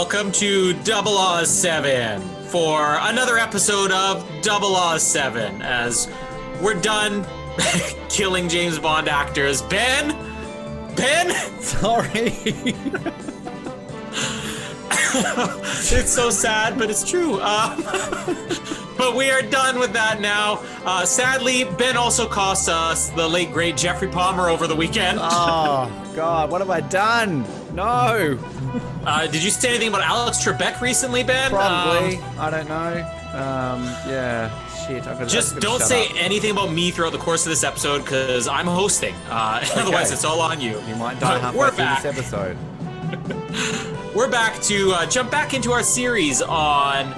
welcome to Double Oz 7 for another episode of Double Oz 7 as we're done killing James Bond actors. Ben? Sorry. It's so sad, but it's true. But we are done with that now. Sadly, Ben also cost us the late, great Jeffrey Palmer over the weekend. Oh, God, what have I done? No. Did you say anything about Alex Trebek recently, Ben? Probably. I don't know. Yeah. Shit. Just don't say anything about me throughout the course of this episode, because I'm hosting. Otherwise, it's all on you. You might die halfway through this episode. We're back to jump back into our series on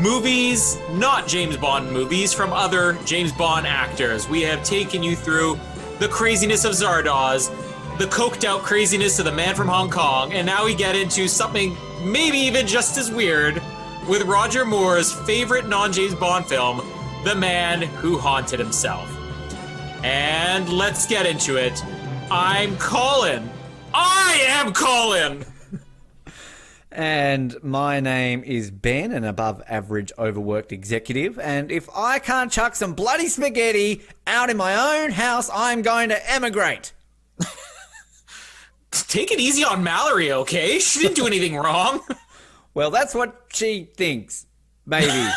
movies, not James Bond movies, from other James Bond actors. We have taken you through the craziness of Zardoz, the coked out craziness of the Man from Hong Kong, and now we get into something maybe even just as weird with Roger Moore's favorite non-James Bond film, The Man Who Haunted Himself. And let's get into it. I'm Colin. I am Colin! And my name is Ben, an above-average overworked executive. And if I can't chuck some bloody spaghetti out in my own house, I'm going to emigrate. Take it easy on Mallory, okay? She didn't do anything wrong. Well, that's what she thinks. Maybe.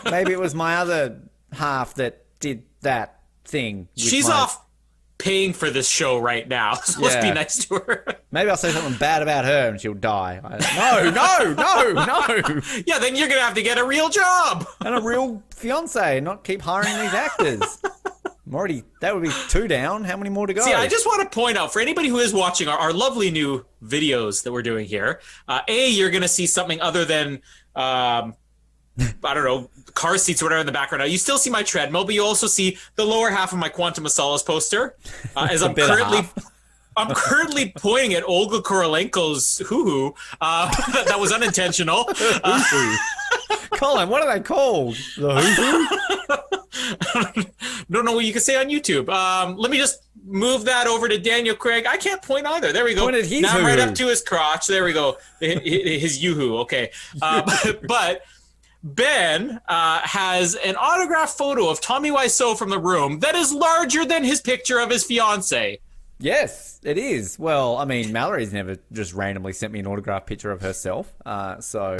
Maybe it was my other half that did that thing. She's off paying for this show right now, so let's be nice to her. Maybe I'll say something bad about her and she'll die. No. Yeah, then you're going to have to get a real job. And a real fiance, not keep hiring these actors. That would be 2 down. How many more to go? See, I just want to point out, for anybody who is watching our lovely new videos that we're doing here, you're going to see something other than, I don't know, car seats or whatever in the background. Now, you still see my treadmill, but you also see the lower half of my Quantum of Solace poster, as I'm currently pointing at Olga Korolenko's hoo-hoo. That was unintentional. Colin, what are they called? The hoo-hoo? Don't know what you can say on YouTube. Let me just move that over to Daniel Craig. I can't point either. There we go. Point at his now hoo-hoo. Right up to his crotch. There we go. His yoo-hoo. Okay. But Ben has an autographed photo of Tommy Wiseau from The Room that is larger than his picture of his fiancée. Yes, it is. Well, I mean, Mallory's never just randomly sent me an autographed picture of herself. So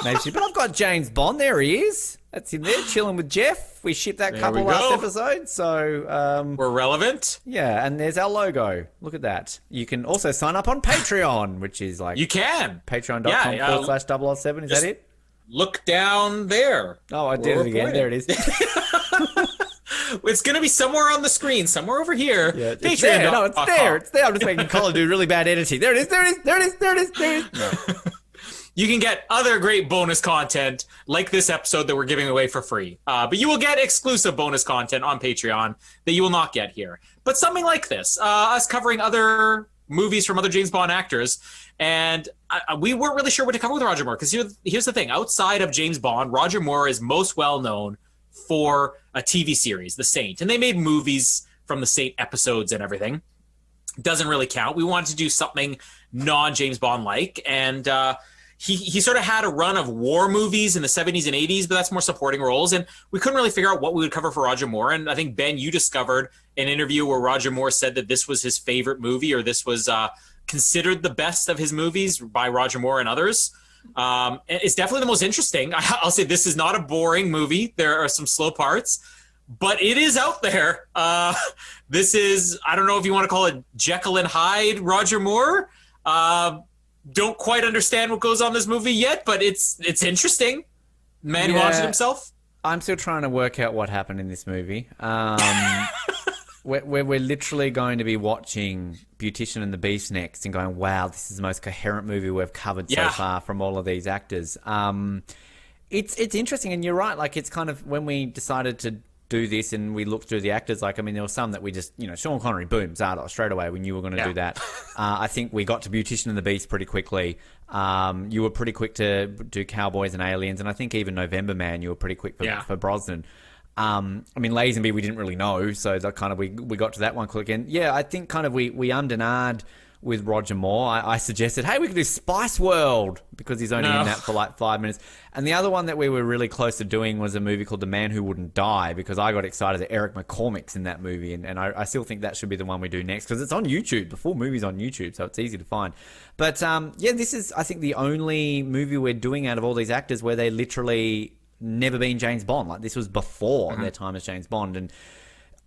maybe but I've got James Bond. There he is. That's him there, chilling with Jeff. We shipped that couple last episode. So we're relevant. Yeah, and there's our logo. Look at that. You can also sign up on Patreon, which is like... You can. Patreon.com/007. Is that it? Look down there. Oh, I did it again. There it is. It's going to be somewhere on the screen, somewhere over here. Yeah, it's there. No, it's there. It's there. I'm just making Colin do really bad editing. There it is. No. You can get other great bonus content like this episode that we're giving away for free. But you will get exclusive bonus content on Patreon that you will not get here. But something like this, us covering other movies from other James Bond actors. And we weren't really sure what to cover with Roger Moore, because here's the thing. Outside of James Bond, Roger Moore is most well known for a TV series, The Saint. And they made movies from The Saint episodes and everything. Doesn't really count. We wanted to do something non-James Bond-like. And he sort of had a run of war movies in the 70s and 80s, but that's more supporting roles. And we couldn't really figure out what we would cover for Roger Moore. And I think, Ben, you discovered an interview where Roger Moore said that this was his favorite movie, or this was considered the best of his movies by Roger Moore and others. It's definitely the most interesting. I'll say this is not a boring movie. There are some slow parts, but it is out there. This is, I don't know if you want to call it Jekyll and Hyde Roger Moore. Don't quite understand what goes on in this movie yet, but it's interesting. Man who haunted himself. I'm still trying to work out what happened in this movie. We're literally going to be watching Beautician and the Beast next and going, wow, this is the most coherent movie we've covered so far from all of these actors. It's interesting, and you're right. Like, it's kind of, when we decided to do this and we looked through the actors, like, I mean, there were some that we just, Sean Connery, boom, Zardoz, straight away. We knew we were going to do that. I think we got to Beautician and the Beast pretty quickly. You were pretty quick to do Cowboys and Aliens, and I think even November Man, you were pretty quick for Brosnan. I mean, Lazenby, we didn't really know, so that kind of we got to that one quick. And yeah, I think kind of we ummed and ahed with Roger Moore. I suggested, hey, we could do Spice World, because he's only in that for like 5 minutes. And the other one that we were really close to doing was a movie called The Man Who Wouldn't Die, because I got excited that Eric McCormick's in that movie. And I still think that should be the one we do next, because it's on YouTube. The full movie's on YouTube, so it's easy to find. But yeah, this is, I think, the only movie we're doing out of all these actors where they literally never been James Bond. Like, this was before their time as James Bond. And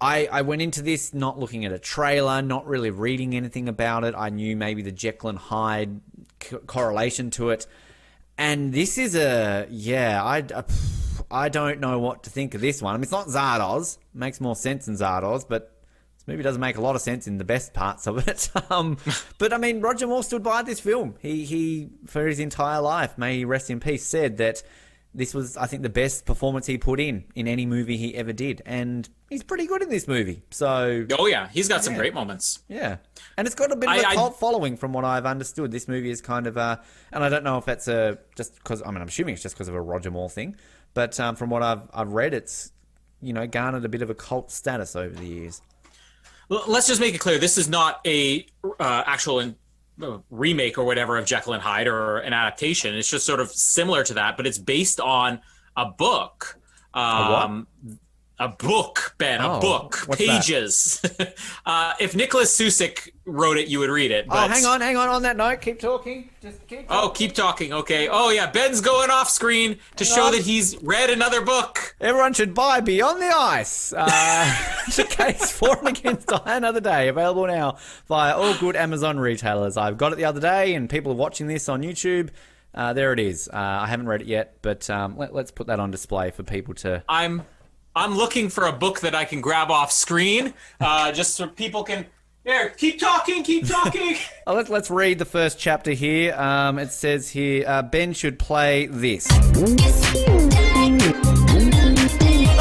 I went into this not looking at a trailer, not really reading anything about it. I knew maybe the Jekyll and Hyde correlation to it. And this is I don't know what to think of this one. I mean, it's not Zardoz. It makes more sense than Zardoz, but this movie doesn't make a lot of sense in the best parts of it. But I mean, Roger Moore stood by this film. He for his entire life, may he rest in peace, said that this was, I think, the best performance he put in any movie he ever did. And he's pretty good in this movie. So, oh, yeah. He's got some great moments. Yeah. And it's got a bit of a cult following from what I've understood. This movie is kind of and I don't know if that's just because, I mean, I'm assuming it's just because of a Roger Moore thing. But from what I've read, it's, garnered a bit of a cult status over the years. Well, let's just make it clear. This is not a actual remake or whatever of Jekyll and Hyde or an adaptation. It's just sort of similar to that, but it's based on a book. A book, Ben, a book. Pages. If Nicholas Susick wrote it, you would read it. But... hang on. On that note, keep talking. Just keep talking. Oh, keep talking. Okay. Oh, yeah. Ben's going off screen to show that he's read another book. Everyone should buy Beyond the Ice. The case for and against Die Another Day. Available now via all good Amazon retailers. I've got it the other day, and people are watching this on YouTube. There it is. I haven't read it yet, but let's put that on display for people to... I'm looking for a book that I can grab off screen, just so people can... There, keep talking. Let's read the first chapter here. It says here, Ben should play this.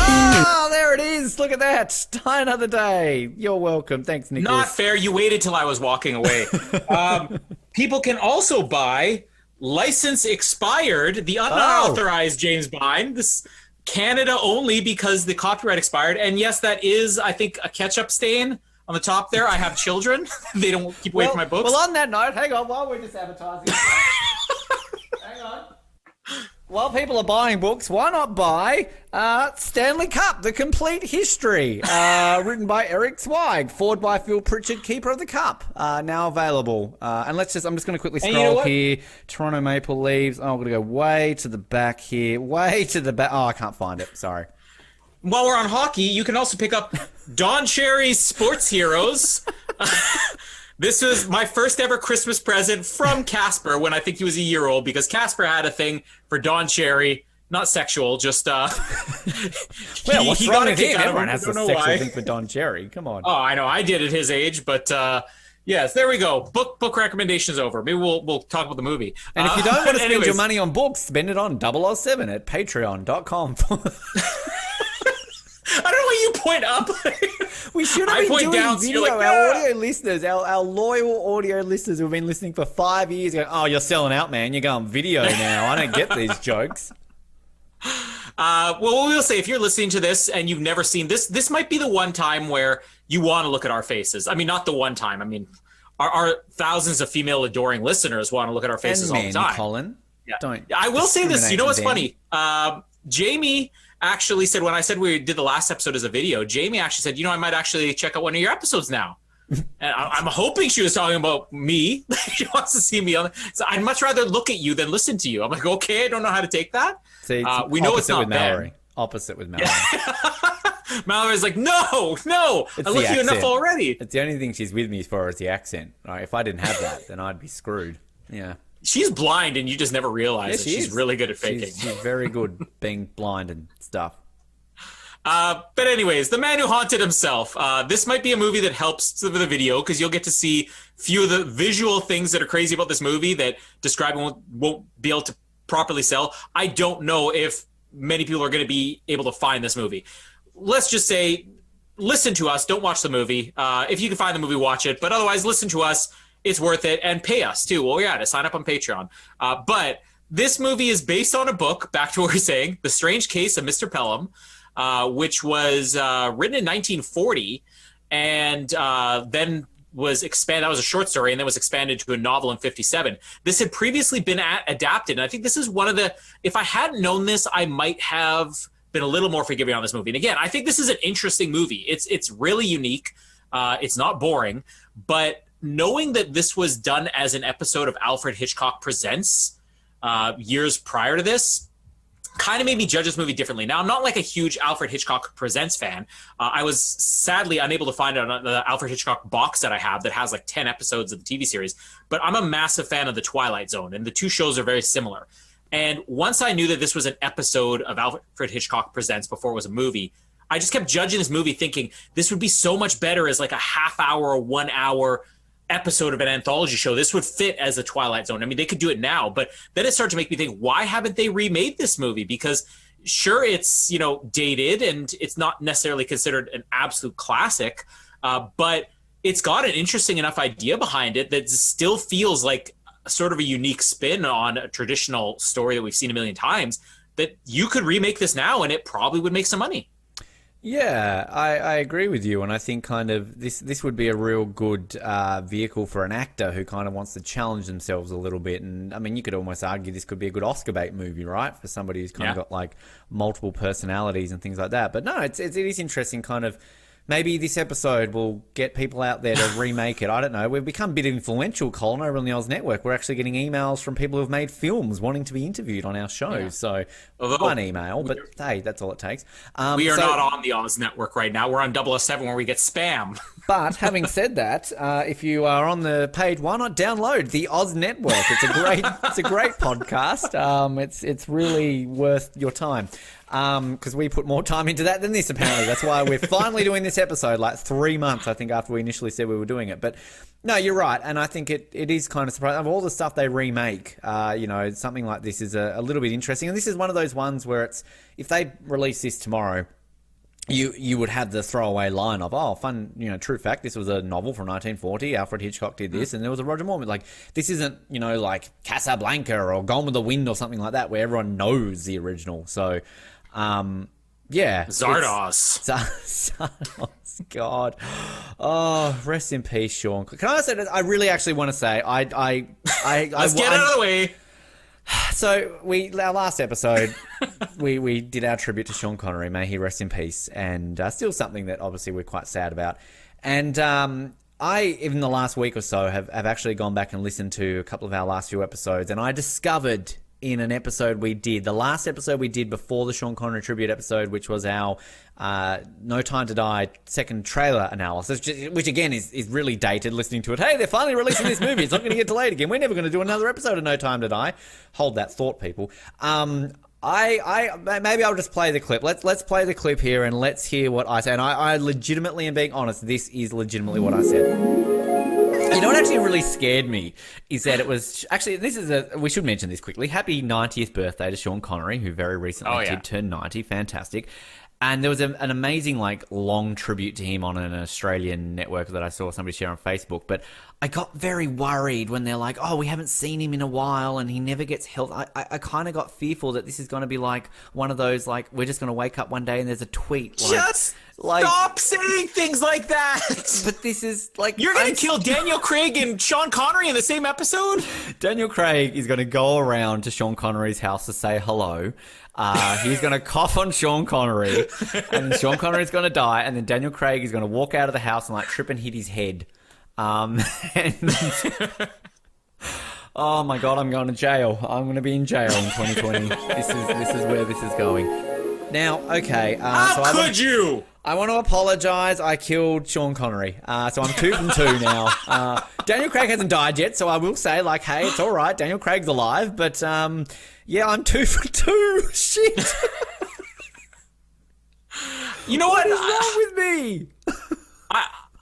Oh, there it is. Look at that. Die Another Day. You're welcome. Thanks, Nicholas. Not fair. You waited till I was walking away. People can also buy License Expired, the unauthorized James Bond. This... Canada only, because the copyright expired. And yes, that is, I think, a ketchup stain on the top there. I have children. They don't keep away from my books. Well, on that note, hang on, while we're just advertising. Hang on. While people are buying books, why not buy Stanley Cup, The Complete History, written by Eric Zweig, forward by Phil Pritchard, Keeper of the Cup, now available. And I'm just going to quickly scroll here. Toronto Maple Leaves. Oh, I'm going to go way to the back here. Way to the back. Oh, I can't find it. Sorry. While we're on hockey, you can also pick up Don Cherry's Sports Heroes. This was my first ever Christmas present from Casper when I think he was a year old, because Casper had a thing for Don Cherry. Not sexual, just well, what's wrong with him? Everyone has a sexual thing for Don Cherry. Come on. Oh, I know. I did at his age, but yes, there we go. Book recommendations over. Maybe we'll talk about the movie. And if you don't want to spend your money on books, spend it on 007 at patreon.com. I don't know why you point up. We should have been doing video. Like, our audio listeners, our loyal audio listeners who have been listening for 5 years going, oh, you're selling out, man. You're going video now. I don't get these jokes. Well, we'll say, if you're listening to this and you've never seen this might be the one time where you want to look at our faces. I mean, not the one time. I mean, our thousands of female adoring listeners want to look at our faces all the time. Colin. Yeah. I will say this. You know what's funny? Jamie actually said, when I said we did the last episode as a video, Jamie actually said, I might actually check out one of your episodes now. And I'm hoping she was talking about me. She wants to see me on. So I'd much rather look at you than listen to you. I'm like, okay, I don't know how to take that. See, we know it's not Mallory. Opposite with Mallory. Mallory's like, no, I look you enough already. It's the only thing she's with me for is the accent. Right? If I didn't have that, then I'd be screwed. Yeah. She's blind and you just never realize it. She's really good at faking. She's very good being blind and stuff. But anyways, The Man Who Haunted Himself. This might be a movie that helps with the video, because you'll get to see a few of the visual things that are crazy about this movie that describing won't be able to properly sell. I don't know if many people are going to be able to find this movie. Let's just say, listen to us. Don't watch the movie. If you can find the movie, watch it. But otherwise, listen to us. It's worth it, and pay us too. Well, yeah, to sign up on Patreon. But this movie is based on a book, back to what we're saying, The Strange Case of Mr. Pelham, which was written in 1940 and then was expanded. That was a short story, and then was expanded to a novel in 57. This had previously been adapted, and I think this is one of the. If I hadn't known this, I might have been a little more forgiving on this movie. And again, I think this is an interesting movie. It's really unique. It's not boring, but knowing that this was done as an episode of Alfred Hitchcock Presents years prior to this kind of made me judge this movie differently. Now, I'm not like a huge Alfred Hitchcock Presents fan. I was sadly unable to find it on the Alfred Hitchcock box that I have that has like 10 episodes of the TV series, but I'm a massive fan of The Twilight Zone, and the two shows are very similar. And once I knew that this was an episode of Alfred Hitchcock Presents before it was a movie, I just kept judging this movie thinking this would be so much better as like a half hour or 1 hour episode of an anthology show. This would fit as a Twilight Zone. I mean, they could do it now, but then it started to make me think, why haven't they remade this movie? Because sure, it's, dated and it's not necessarily considered an absolute classic, but it's got an interesting enough idea behind it that still feels like sort of a unique spin on a traditional story that we've seen a million times, that you could remake this now and it probably would make some money. Yeah, I agree with you, and I think kind of this would be a real good vehicle for an actor who kind of wants to challenge themselves a little bit. And I mean, you could almost argue this could be a good Oscar bait movie, right? For somebody who's kind of got like multiple personalities and things like that. But no, it is interesting kind of. Maybe this episode will get people out there to remake it. I don't know. We've become a bit influential, Colin, over on the Oz Network. We're actually getting emails from people who've made films wanting to be interviewed on our show. Yeah. So one email, but hey, that's all it takes. We are not on the Oz Network right now. We're on 007 where we get spam. But having said that, if you are on the page, why not download the Oz Network? It's a great podcast. It's really worth your time. Because we put more time into that than this, apparently. That's why we're finally doing this episode, like 3 months, I think, after we initially said we were doing it. But no, you're right. And I think it is kind of surprising. Of all the stuff they remake, something like this is a little bit interesting. And this is one of those ones where it's, if they release this tomorrow, you would have the throwaway line of, oh, fun, true fact, this was a novel from 1940, Alfred Hitchcock did this, and there was a Roger Moore. Like, this isn't, like Casablanca or Gone with the Wind or something like that, where everyone knows the original. So, yeah. Zardos. Zardos, God. Oh, rest in peace, Sean. Can I say that? I really actually want to say, let's get out of the way. So our last episode, we did our tribute to Sean Connery. May he rest in peace. And still something that obviously we're quite sad about. And I, even the last week or so, have actually gone back and listened to a couple of our last few episodes. And I discovered in an episode we did, the last episode we did before the Sean Connery tribute episode, which was our No Time to Die second trailer analysis, which again is really dated listening to it. Hey, they're finally releasing this movie. It's not going to get delayed again. We're never going to do another episode of No Time to Die. Hold that thought, people. Maybe I'll just play the clip. Let's play the clip here and let's hear what I say. And I legitimately am being honest. This is legitimately what I said. You know what actually really scared me is that it was actually, we should mention this quickly. Happy 90th birthday to Sean Connery, who very recently did turn 90. Fantastic. And there was an amazing, long tribute to him on an Australian network that I saw somebody share on Facebook. But I got very worried when they're like, oh, we haven't seen him in a while and he never gets help. I kind of got fearful that this is going to be like one of those, we're just going to wake up one day and there's a tweet. Just stop saying things like that. But this is you're going to kill Daniel Craig and Sean Connery in the same episode? Daniel Craig is going to go around to Sean Connery's house to say hello. He's going to cough on Sean Connery, and Sean Connery's going to die, and then Daniel Craig is going to walk out of the house and trip and hit his head. Oh my God, I'm going to jail. I'm going to be in jail in 2020. This is where this is going. Now, okay. How could you? I want to apologise. I killed Sean Connery. So I'm 2 from 2 now. Daniel Craig hasn't died yet, so I will say, hey, it's all right. Daniel Craig's alive, but yeah, I'm 2 for 2. Shit. You know what? What is wrong with me?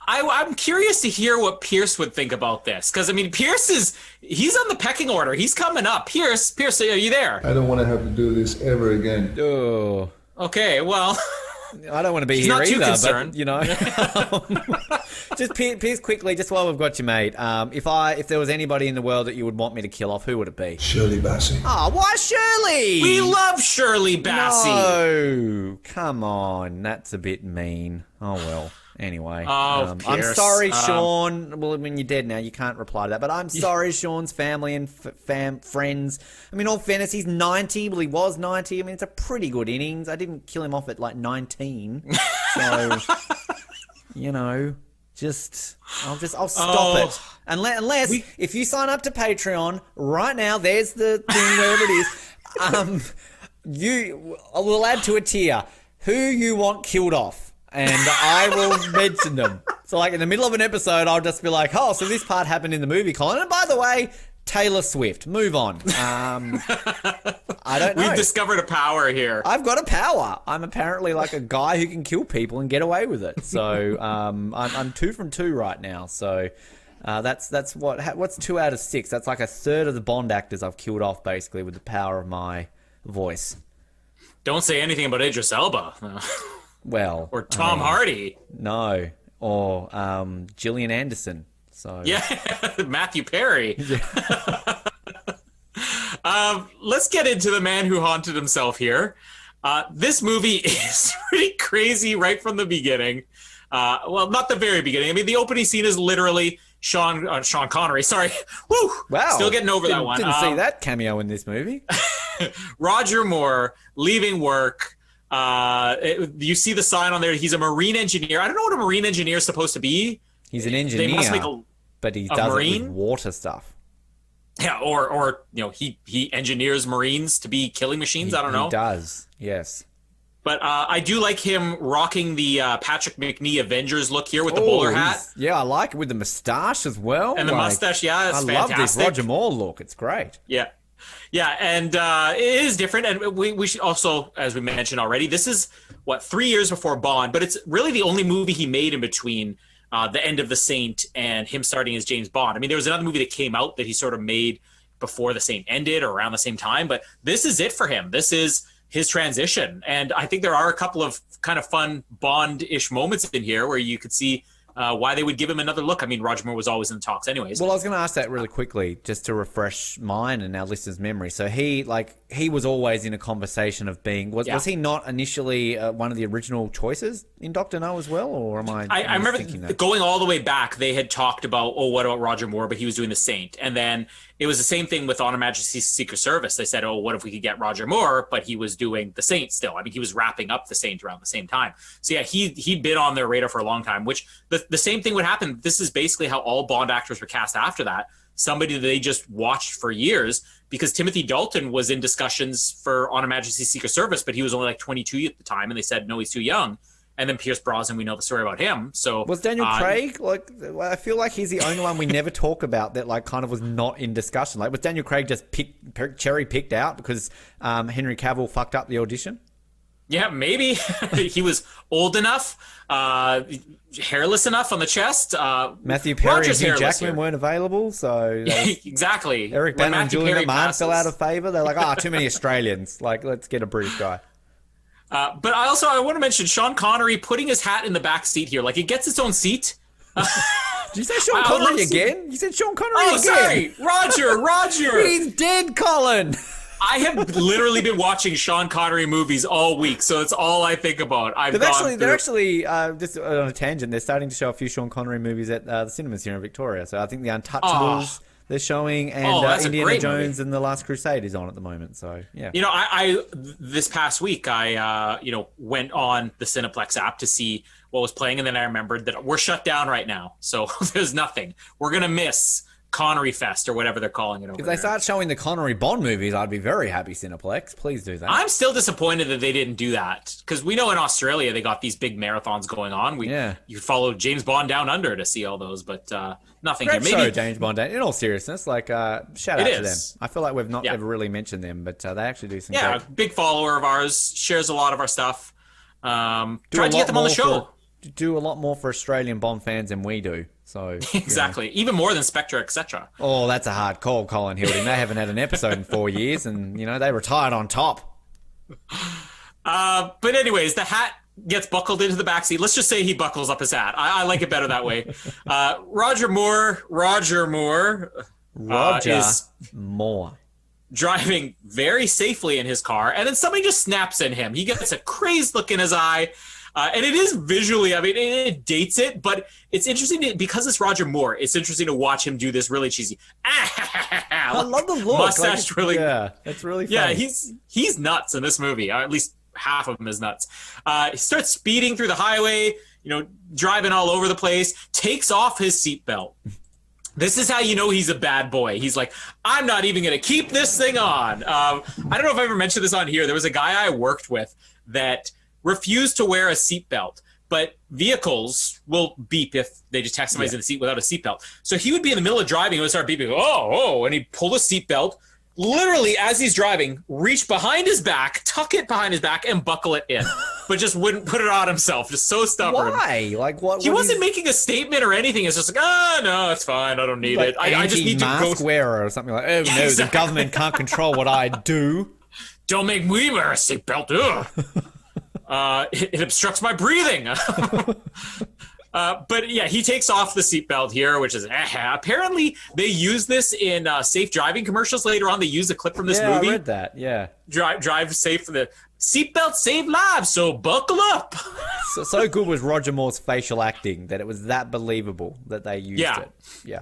I'm curious to hear what Pierce would think about this. Because, Pierce he's on the pecking order. He's coming up. Pierce, are you there? I don't want to have to do this ever again. Oh. Okay, well... I don't want to be here either, but, just Pierce, quickly, just while we've got you, mate, if there was anybody in the world that you would want me to kill off, who would it be? Shirley Bassey. Oh, why Shirley? We love Shirley Bassey. No, come on, that's a bit mean. Oh, well. Anyway, Oh, I'm Pierce. sorry, Sean. Well, I mean, you're dead now. You can't reply to that. But I'm sorry, Sean's family and friends. I mean, all fairness, he's 90. Well, he was 90. I mean, it's a pretty good innings. I didn't kill him off at like 19. So, you know, I'll stop it. Unless if you sign up to Patreon right now, there's the thing wherever it is. We'll add to a tier who you want killed off. And I will mention them. So, like, in the middle of an episode, I'll just be like, oh, so this part happened in the movie, Colin. And by the way, Taylor Swift. Move on. I don't know. We've discovered a power here. I've got a power. I'm apparently like a guy who can kill people and get away with it. So, I'm 2 from 2 right now. So, that's what's 2 out of 6? That's like a third of the Bond actors I've killed off, basically, with the power of my voice. Don't say anything about Idris Elba. Well, or Tom Hardy. No, or Gillian Anderson. So yeah, Matthew Perry. Yeah. Let's get into the man who haunted himself here. This movie is pretty crazy right from the beginning. Well, not the very beginning. I mean, the opening scene is literally Sean Connery. Sorry. Woo! Wow. Still getting over that one. Didn't see that cameo in this movie. Roger Moore leaving work. You see the sign on there. He's a marine engineer. I don't know what a marine engineer is supposed to be. He's an engineer, but he does it with water stuff. Yeah, or he engineers marines to be killing machines. I don't know. He does, yes. But I do like him rocking the Patrick McNee Avengers look here with the bowler hat. Yeah, I like it with the moustache as well. And the mustache, yeah, it's fantastic. I love this Roger Moore look. It's great. Yeah. Yeah, and it is different. And we should also, as we mentioned already, this is, 3 years before Bond, but it's really the only movie he made in between The End of the Saint and him starting as James Bond. I mean, there was another movie that came out that he sort of made before The Saint ended or around the same time, but this is it for him. This is his transition. And I think there are a couple of kind of fun Bond-ish moments in here where you could see why they would give him another look. I mean, Roger Moore was always in the talks anyways. Well, I was going to ask that really quickly, just to refresh mine and our listeners' memory. So he was always in a conversation of being, was he not initially one of the original choices in Dr. No as well? Or am I remember that? Going all the way back, they had talked about, what about Roger Moore? But he was doing The Saint. And then it was the same thing with On Her Majesty's Secret Service. They said, what if we could get Roger Moore? But he was doing The Saint still. I mean, he was wrapping up The Saint around the same time. So yeah, he'd been on their radar for a long time, which the same thing would happen. This is basically how all Bond actors were cast after that. Somebody that they just watched for years, because Timothy Dalton was in discussions for On Her Majesty's Secret Service, but he was only like 22 at the time. And they said, no, he's too young. And then Pierce Brosnan, we know the story about him. So was Daniel Craig, I feel like he's the only one we never talk about that kind of was not in discussion. Was Daniel Craig just cherry picked out because Henry Cavill fucked up the audition? Yeah, maybe. He was old enough, hairless enough on the chest. Matthew Perry and Hugh Jackman weren't available, so exactly. Eric Bana and Julian McMahon fell out of favour. They're like, too many Australians. Let's get a British guy. But I want to mention Sean Connery putting his hat in the back seat here. It gets its own seat. Did you say Sean Connery again? You said Sean Connery again. Oh, sorry. Roger. He's dead, Colin. I have literally been watching Sean Connery movies all week, so it's all I think about. They're actually just on a tangent. They're starting to show a few Sean Connery movies at the cinemas here in Victoria. So I think The Untouchables they're showing, and Indiana Jones and The Last Crusade is on at the moment. So yeah, I this past week I went on the Cineplex app to see what was playing, and then I remembered that we're shut down right now, so there's nothing. We're gonna miss Connery Fest or whatever they're calling it over If they start showing the Connery Bond movies, I'd be very happy, Cineplex. Please do that. I'm still disappointed that they didn't do that, because we know in Australia they got these big marathons going on. You follow James Bond Down Under to see all those, but nothing Great here. Maybe show, James Bond Down. In all seriousness, shout out to them. I feel like we've not ever really mentioned them, but they actually do some great... big follower of ours, shares a lot of our stuff. Tried to get them on the show. Do a lot more for Australian Bond fans than we do. So exactly, even more than Spectre, etc. Oh, that's a hard call, Colin Hilding. They haven't had an episode in 4 years, and they retired on top. But anyways, the hat gets buckled into the backseat. Let's just say he buckles up his hat. I like it better that way. Roger Moore is driving very safely in his car, and then somebody just snaps at him. He gets a crazed look in his eye. And it is visually, I mean, it dates it, but it's interesting because it's Roger Moore. It's interesting to watch him do this really cheesy. I love the look. Mustache, really. Yeah, it's really funny. Yeah, he's nuts in this movie. Or at least half of him is nuts. He starts speeding through the highway, driving all over the place, takes off his seatbelt. This is how you know he's a bad boy. He's like, I'm not even going to keep this thing on. I don't know if I ever mentioned this on here. There was a guy I worked with that refused to wear a seatbelt, but vehicles will beep if they detect somebody's in the seat without a seatbelt. So he would be in the middle of driving and would start beeping, and he'd pull his seatbelt, literally as he's driving, reach behind his back, tuck it behind his back, and buckle it in. But just wouldn't put it on himself. Just so stubborn. Why? Like what? He wasn't making a statement or anything. It's just like, no, it's fine. I don't need it. I just need to go. Mask wearer or something like. Oh no, exactly. The government can't control what I do. Don't make me wear a seatbelt. It obstructs my breathing. But yeah, he takes off the seatbelt here, which is apparently they use this in safe driving commercials later on. They use a clip from this movie. I read that. Yeah, drive safe for the seatbelt save lives, so buckle up. so good was Roger Moore's facial acting that it was that believable that they used it. Yeah.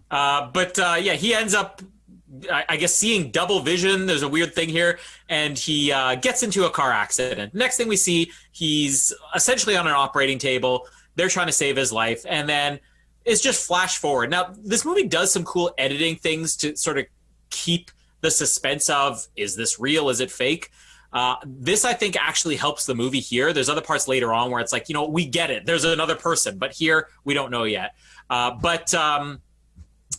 But he ends up, I guess, seeing double vision. There's a weird thing here, and he gets into a car accident. Next thing we see, he's essentially on an operating table. They're trying to save his life, and then it's just flash forward. Now, this movie does some cool editing things to sort of keep the suspense of, is this real? Is it fake? This, I think, actually helps the movie here. There's other parts later on where it's like, we get it. There's another person, but here we don't know yet. But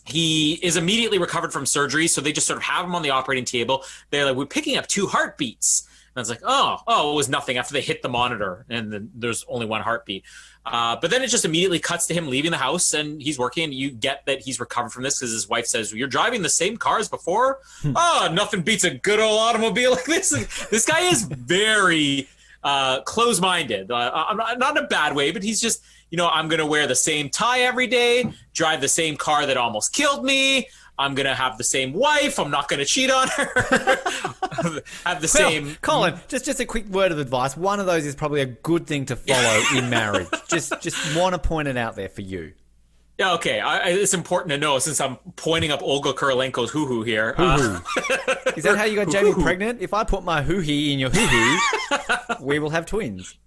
he is immediately recovered from surgery, so they just sort of have him on the operating table. They're like, we're picking up 2 heartbeats. And it's like, it was nothing after they hit the monitor, and then there's only 1 heartbeat. But then it just immediately cuts to him leaving the house, and he's working, and you get that he's recovered from this because his wife says, you're driving the same car as before? Nothing beats a good old automobile like this. This guy is very close-minded. Not in a bad way, but he's just, I'm going to wear the same tie every day, drive the same car that almost killed me. I'm going to have the same wife. I'm not going to cheat on her. Have the same... Colin, just a quick word of advice. One of those is probably a good thing to follow in marriage. Just want to point it out there for you. Yeah, okay. It's important to know since I'm pointing up Olga Kurilenko's hoo-hoo here. Hoo-hoo. Is that how you got Jamie pregnant? If I put my hoo-hee in your hoo-hoo, we will have twins.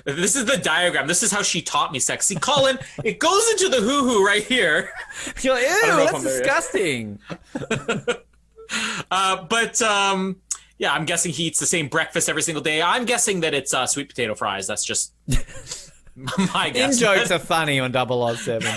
This is the diagram. This is how she taught me sex. See, Colin, it goes into the hoo-hoo right here. You're like, ew, that's disgusting. I'm guessing he eats the same breakfast every single day. I'm guessing that it's sweet potato fries. That's just my guess. In-jokes are funny on 007.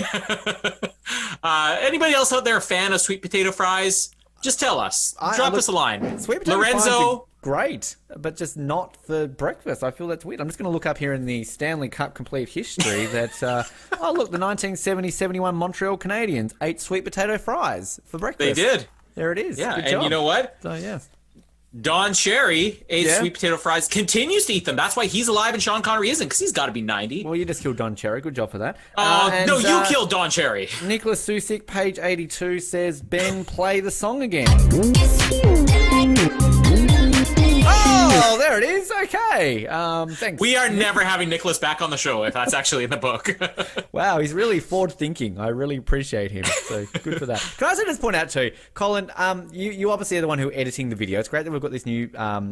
Anybody else out there a fan of sweet potato fries? Just tell us. Drop us a line. Sweet potato fries are great, but just not for breakfast. I feel that's weird. I'm just going to look up here in the Stanley Cup complete history that, the 1970-71 Montreal Canadiens ate sweet potato fries for breakfast. They did. There it is. Yeah, good and job. you know what? So, yeah. Don Cherry ate sweet potato fries, continues to eat them. That's why he's alive and Sean Connery isn't, because he's got to be 90. Well, you just killed Don Cherry. Good job for that. No, you killed Don Cherry. Nicholas Susick, page 82, says, Ben, play the song again. Oh, there it is. Okay. Thanks. We are never having Nicholas back on the show if that's actually in the book. Wow, he's really forward thinking. I really appreciate him. So good for that. Can I also just point out too, Colin, you obviously are the one who editing the video. It's great that we've got this new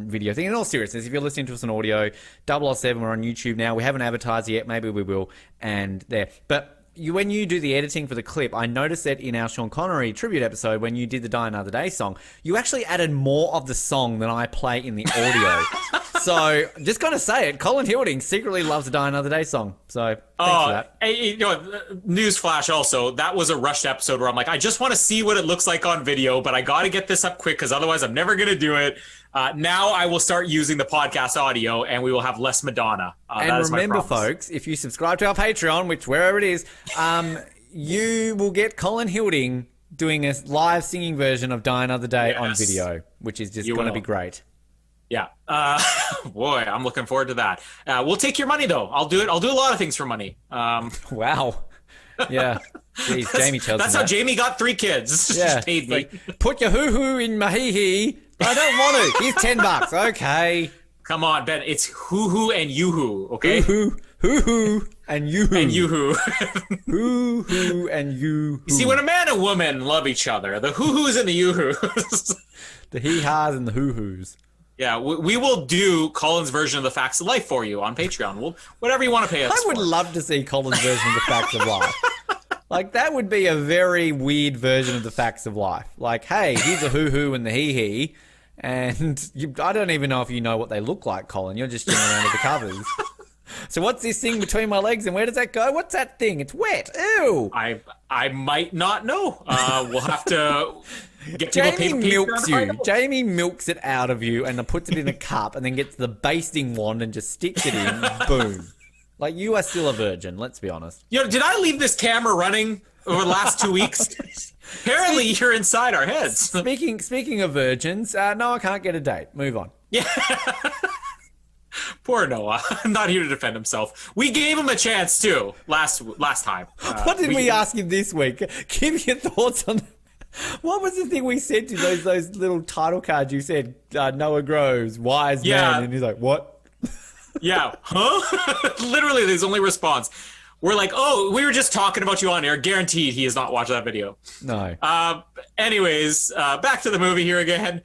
video thing. In all seriousness, if you're listening to us on audio, 007, we're on YouTube now. We haven't advertised yet. Maybe we will. And there. But when you do the editing for the clip, I noticed that in our Sean Connery tribute episode, when you did the Die Another Day song, you actually added more of the song than I play in the audio. So, just going to say it, Colin Hilding secretly loves the Die Another Day song. So, thanks for that. Hey, newsflash also, that was a rushed episode where I'm like, I just want to see what it looks like on video, but I got to get this up quick because otherwise I'm never going to do it. Now I will start using the podcast audio and we will have less Madonna. And remember, folks, if you subscribe to our Patreon, which wherever it is, you will get Colin Hilding doing a live singing version of Die Another Day on video, which is just going to be great. Yeah. Boy, I'm looking forward to that. We'll take your money, though. I'll do it. I'll do a lot of things for money. Wow. Yeah. Jeez, Jamie tells me that's how Jamie got 3 kids. Yeah. Just paid me. Like, put your hoo-hoo in my hee-hee. I don't want to. Here's $10. Okay. Come on, Ben. It's hoo-hoo and yoo-hoo, okay? Hoo-hoo, and yoo-hoo. And yoo-hoo. Hoo-hoo and yoo-hoo. You see, when a man and woman love each other, the hoo-hoos and the yoo-hoos. The hee-haws and the hoo-hoos. Yeah, we will do Colin's version of the Facts of Life for you on Patreon. We'll, whatever you want to pay us I would for. love to see Colin's version of the Facts of Life. Like, that would be a very weird version of the Facts of Life. Like, hey, here's a hoo-hoo and the hee-hee. And I don't even know if you know what they look like, Colin. You're just chilling under the covers. So what's this thing between my legs and where does that go? What's that thing? It's wet. Ew. I might not know. We'll have to get Jamie milks you. Jamie milks it out of you and then puts it in a cup and then gets the basting wand and just sticks it in. Boom. Like, you are still a virgin, let's be honest. You know, did I leave this camera running over the last 2 weeks? Apparently, you're inside our heads. Speaking of virgins, Noah can't get a date. Move on. Yeah. Poor Noah. Not here to defend himself. We gave him a chance, too, last time. What did we ask him this week? Give your thoughts on... What was the thing we said to those little title cards you said? Noah Groves, wise man. And he's like, what? Yeah. Huh? Literally, his only response. We're like, oh, we were just talking about you on air. Guaranteed he has not watched that video. No. Anyways, back to the movie here again.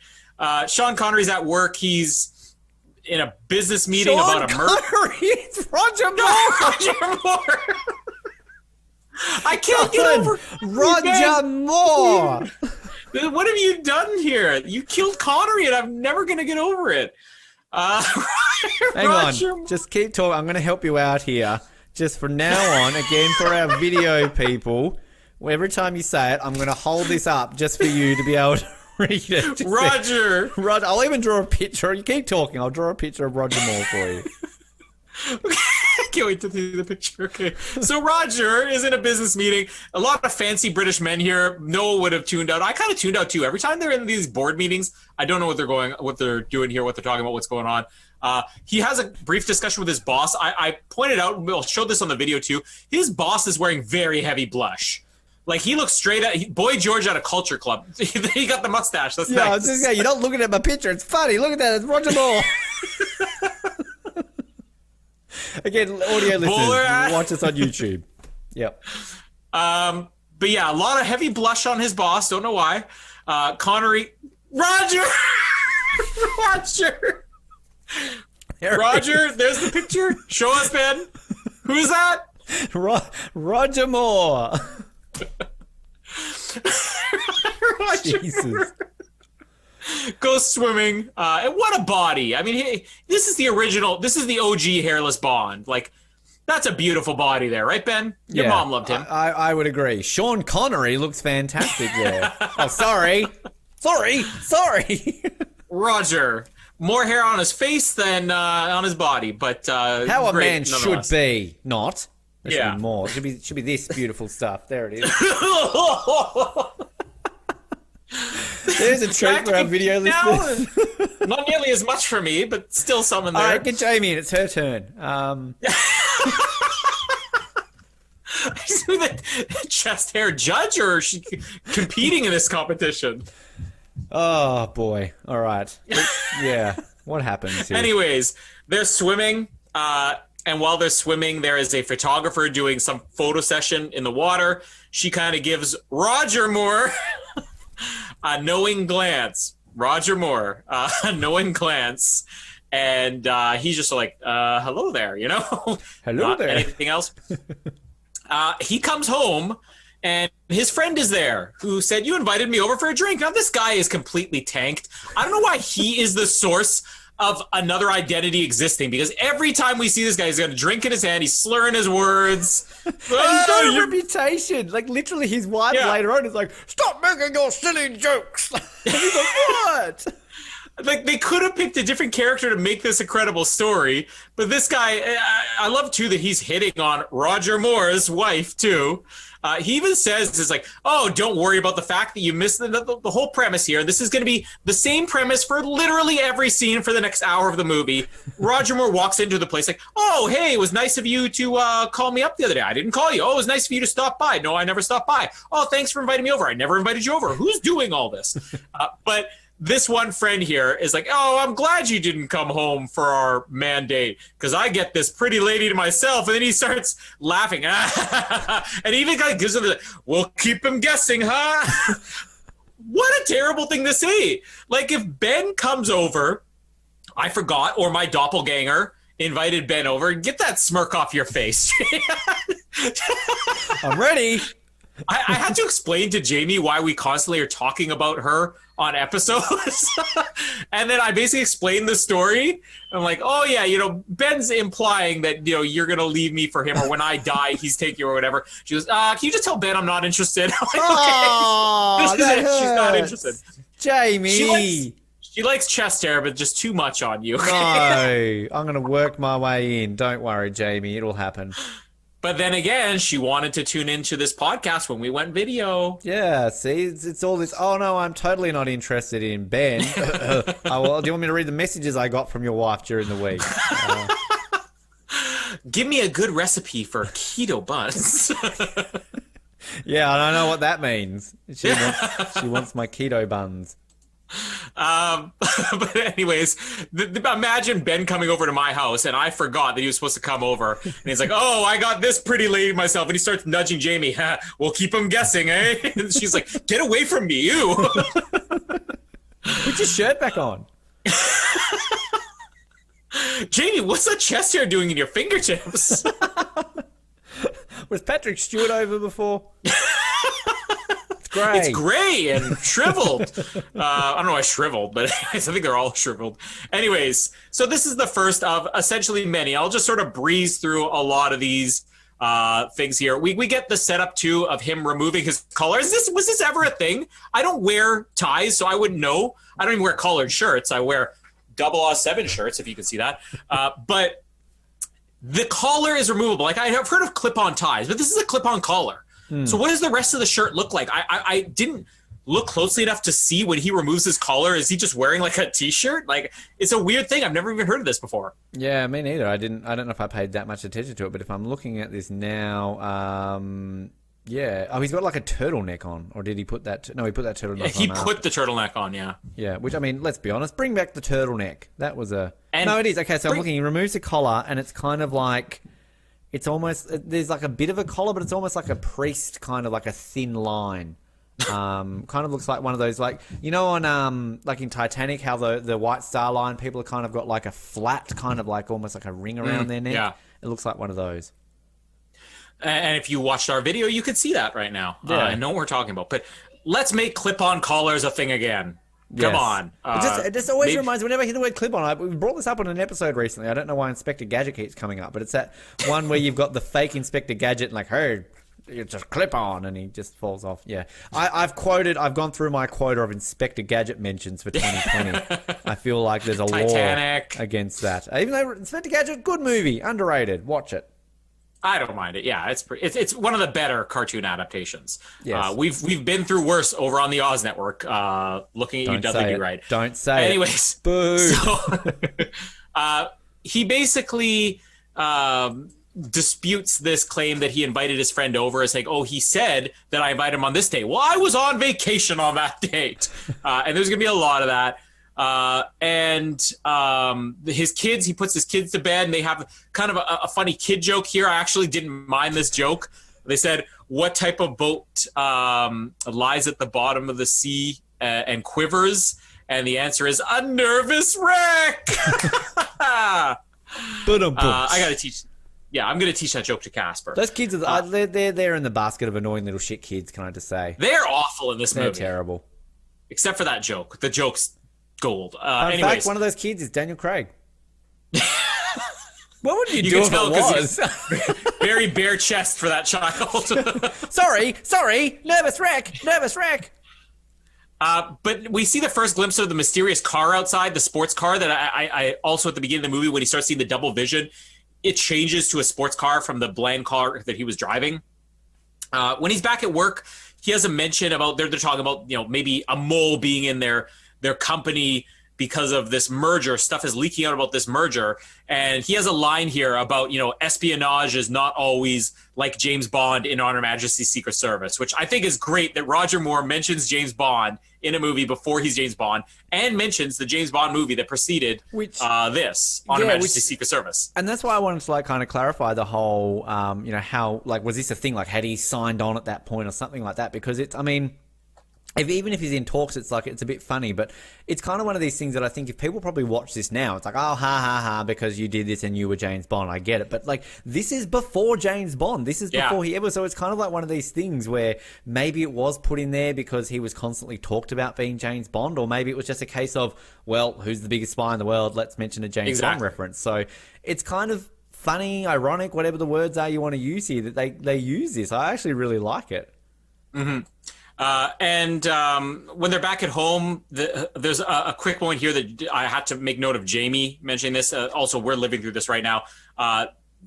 Sean Connery's at work. He's in a business meeting about a murder. It's Roger Moore. Roger Moore. I can't get over Roger Moore. What have you done here? You killed Connery, and I'm never gonna get over it. Hang on, just keep talking. I'm gonna help you out here. Just from now on, again, for our video people, every time you say it, I'm going to hold this up just for you to be able to read it. Roger. Roger. I'll even draw a picture. You keep talking. I'll draw a picture of Roger Moore for you. Okay. I can't wait to see the picture. Okay. So Roger is in a business meeting. A lot of fancy British men here. Noah would have tuned out. I kind of tuned out too. Every time they're in these board meetings, I don't know what they're doing here, what they're talking about, what's going on. He has a brief discussion with his boss. I pointed out, we'll show this on the video too. His boss is wearing very heavy blush. Like, he looks straight at Boy George at a culture club. He got the mustache. That's nice. I was just saying, you're not looking at my picture. It's funny. Look at that. It's Roger Moore. Again, audio listeners, watch us on YouTube. Yep. But yeah, a lot of heavy blush on his boss. Don't know why. Connery. Roger! Roger! Roger, there's the picture. Show us, Ben. Who's that? Roger Moore. Roger. Jesus. Goes swimming. And what a body. I mean, this is the original, this is the OG hairless Bond. Like, that's a beautiful body there, right, Ben? Your mom loved him. I would agree. Sean Connery looks fantastic there. Oh, sorry. Roger. More hair on his face than on his body, but how a man should be, not. There should Yeah. be more. It should be this beautiful stuff. There it is. There's a treat for our video listeners. Not nearly as much for me, but still something there. All right, get Jamie in. It's her turn. Is she the chest hair judge, or is she competing in this competition? Oh, boy. All right. Yeah. What happens here? Anyways, they're swimming, and while they're swimming, there is a photographer doing some photo session in the water. She kind of gives Roger Moore a knowing glance. Roger Moore, a knowing glance. And he's just like, hello there, you know? Hello there. Anything else? He comes home, and his friend is there, who said, you invited me over for a drink. Now, this guy is completely tanked. I don't know why he is the source of another identity existing, because every time we see this guy, he's got a drink in his hand, he's slurring his words. And he's got a reputation. Like, literally, his wife later on is like, stop making your silly jokes. And he's like, what? Like, they could have picked a different character to make this a credible story, but this guy, I love, too, that he's hitting on Roger Moore's wife, too. He even says, it's like, oh, don't worry about the fact that you missed the whole premise here. This is going to be the same premise for literally every scene for the next hour of the movie. Roger Moore walks into the place like, oh, hey, it was nice of you to call me up the other day. I didn't call you. Oh, it was nice of you to stop by. No, I never stopped by. Oh, thanks for inviting me over. I never invited you over. Who's doing all this? But this one friend here is like, oh, I'm glad you didn't come home for our mandate because I get this pretty lady to myself. And then he starts laughing. And he even kind of gives him the, we'll keep him guessing, huh? What a terrible thing to say. Like, if Ben comes over, I forgot, or my doppelganger invited Ben over, get that smirk off your face. I'm ready. I had to explain to Jamie why we constantly are talking about her on episodes. And then I basically explained the story. I'm like, oh yeah, Ben's implying that, you're going to leave me for him, or when I die, he's taking you or whatever. She goes, can you just tell Ben I'm not interested? I'm like, oh, okay. She's not interested. Jamie. She likes chest hair, but just too much on you. No, I'm going to work my way in. Don't worry, Jamie. It'll happen. But then again, she wanted to tune into this podcast when we went video. Yeah, see, it's all this. Oh no, I'm totally not interested in Ben. Well, do you want me to read the messages I got from your wife during the week? Give me a good recipe for keto buns. Yeah, I don't know what that means. She wants my keto buns. But anyways, imagine Ben coming over to my house and I forgot that he was supposed to come over, and he's like, oh, I got this pretty lady myself, and he starts nudging Jamie. We'll keep him guessing, eh? And she's like, get away from me, you. Put your shirt back on. Jamie, what's that chest hair doing in your fingertips? Was Patrick Stewart over before? Gray. It's gray and shriveled. I don't know why shriveled, but I think they're all shriveled. Anyways, so this is the first of essentially many. I'll just sort of breeze through a lot of these things here. We get the setup too of him removing his collar. Was this ever a thing? I don't wear ties, so I wouldn't know. I don't even wear collared shirts. I wear 007 shirts, if you can see that. But the collar is removable. Like, I have heard of clip-on ties, but this is a clip-on collar. So what does the rest of the shirt look like? I didn't look closely enough to see when he removes his collar. Is he just wearing like a t-shirt? Like, it's a weird thing. I've never even heard of this before. Yeah, me neither. I don't know if I paid that much attention to it, but if I'm looking at this now, yeah. Oh, he's got like a turtleneck on, or did he put that? No, he put that turtleneck on. He put the turtleneck on, yeah. Yeah, which, I mean, let's be honest, bring back the turtleneck. That was a... No, it is. Okay, so I'm looking, he removes the collar, and it's kind of like... It's almost, there's like a bit of a collar, but it's almost like a priest, kind of like a thin line. Kind of looks like one of those, like, on like in Titanic, how the White Star Line people have kind of got like a flat, kind of like almost like a ring around their neck. Yeah. It looks like one of those. And if you watched our video, you could see that right now. Yeah. And know what we're talking about. But let's make clip-on collars a thing again. Come on. It just always reminds me, whenever I hear the word clip-on, we brought this up on an episode recently. I don't know why Inspector Gadget keeps coming up, but it's that one where you've got the fake Inspector Gadget and like, hey, it's just clip-on, and he just falls off. Yeah. I've gone through my quota of Inspector Gadget mentions for 2020. I feel like there's a Titanic. law against that. Even though Inspector Gadget, good movie, underrated. Watch it. I don't mind it. Yeah, it's one of the better cartoon adaptations. Yes. We've been through worse over on the Oz Network. Looking at you, Dudley Do Right. Don't say Anyways, it. Boo. So, he basically disputes this claim that he invited his friend over. It's like, oh, he said that I invited him on this date. Well, I was on vacation on that date, and there's gonna be a lot of that. His kids, he puts his kids to bed, and they have kind of a funny kid joke here. I actually didn't mind this joke. They said, what type of boat lies at the bottom of the sea and quivers? And the answer is a nervous wreck. I gotta teach. Yeah, I'm gonna teach that joke to Casper. Those kids are they're in the basket of annoying little shit kids. Can I just say they're awful in this movie? They're terrible, except for that joke. The joke's gold. In fact, one of those kids is Daniel Craig. What would you do if it was? Very bare chest for that child. Sorry, nervous wreck. But we see the first glimpse of the mysterious car outside, the sports car that I also at the beginning of the movie, when he starts seeing the double vision, it changes to a sports car from the bland car that he was driving. When he's back at work, he has a mention about, they're talking about, maybe a mole being in their company, because of this merger. Stuff is leaking out about this merger. And he has a line here about, espionage is not always like James Bond in On Her Majesty's Secret Service, which I think is great that Roger Moore mentions James Bond in a movie before he's James Bond and mentions the James Bond movie that preceded this, On Her Majesty's Secret Service. And that's why I wanted to kind of clarify the whole, how, was this a thing? Had he signed on at that point or something like that? Because even if he's in talks, it's a bit funny, but it's kind of one of these things that I think if people probably watch this now, it's like, oh, ha, ha, ha, because you did this and you were James Bond. I get it. But this is before James Bond. This is before he ever. So it's kind of like one of these things where maybe it was put in there because he was constantly talked about being James Bond, or maybe it was just a case of, well, who's the biggest spy in the world? Let's mention a James Bond reference. So it's kind of funny, ironic, whatever the words are you want to use here, that they use this. I actually really like it. Mm-hmm. And when they're back at home, there's a quick moment here that I had to make note of Jamie mentioning this. Also, we're living through this right now.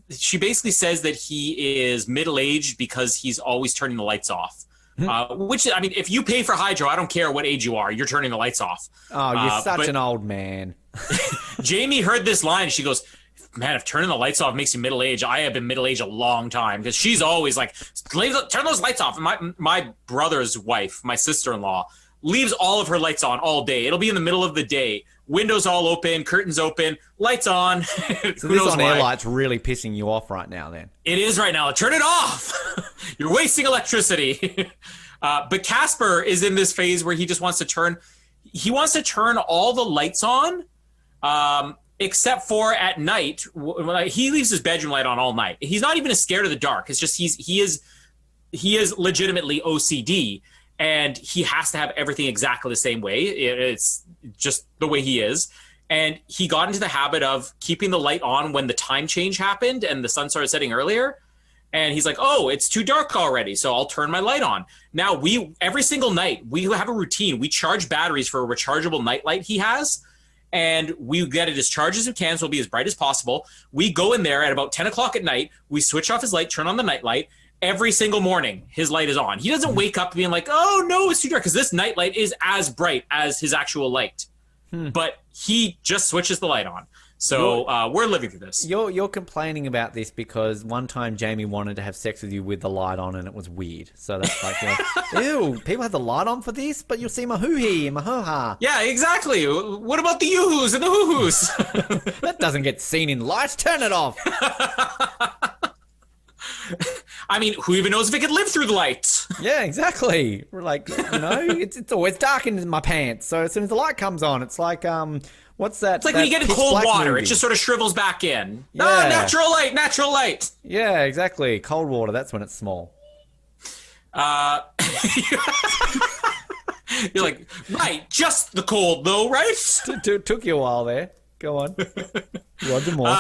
She basically says that he is middle-aged because he's always turning the lights off. Which, I mean, if you pay for hydro, I don't care what age you are, you're turning the lights off. Oh, you're such an old man. Jamie heard this line, and she goes, man, if turning the lights off makes you middle-aged, I have been middle-aged a long time. Because she's always like, turn those lights off. And my brother's wife, my sister-in-law, leaves all of her lights on all day. It'll be in the middle of the day. Windows all open, curtains open, lights on. So this on-air light's really pissing you off right now, then? It is right now. Turn it off. You're wasting electricity. But Casper is in this phase where he just wants to turn all the lights on. Except for at night, he leaves his bedroom light on all night. He's not even scared of the dark. It's just he is legitimately OCD, and he has to have everything exactly the same way. It's just the way he is. And he got into the habit of keeping the light on when the time change happened and the sun started setting earlier. And he's like, oh, it's too dark already, so I'll turn my light on. Now, every single night, we have a routine. We charge batteries for a rechargeable night light he has. And we get it as charged as we can, so it'll be as bright as possible. We go in there at about 10 o'clock at night. We switch off his light, turn on the night light. Every single morning, his light is on. He doesn't wake up being like, oh, no, it's too dark, because this night light is as bright as his actual light. But he just switches the light on. So we're living through this. You're complaining about this because one time Jamie wanted to have sex with you with the light on and it was weird. So that's like, ew, people have the light on for this? But you'll see my hoo-hee and my hoo-ha. Yeah, exactly. What about the yoo-hoos and the hoo-hoos? That doesn't get seen in lights. Turn it off. I mean, who even knows if it could live through the light? Yeah, exactly. We're like, it's always dark in my pants. So as soon as the light comes on, it's like, what's that? It's like when you get in cold water, it just sort of shrivels back in. Yeah. Ah, natural light. Yeah, exactly. Cold water, that's when it's small. You're like, right, just the cold though, right? Took you a while there. Go on. Roger Moore.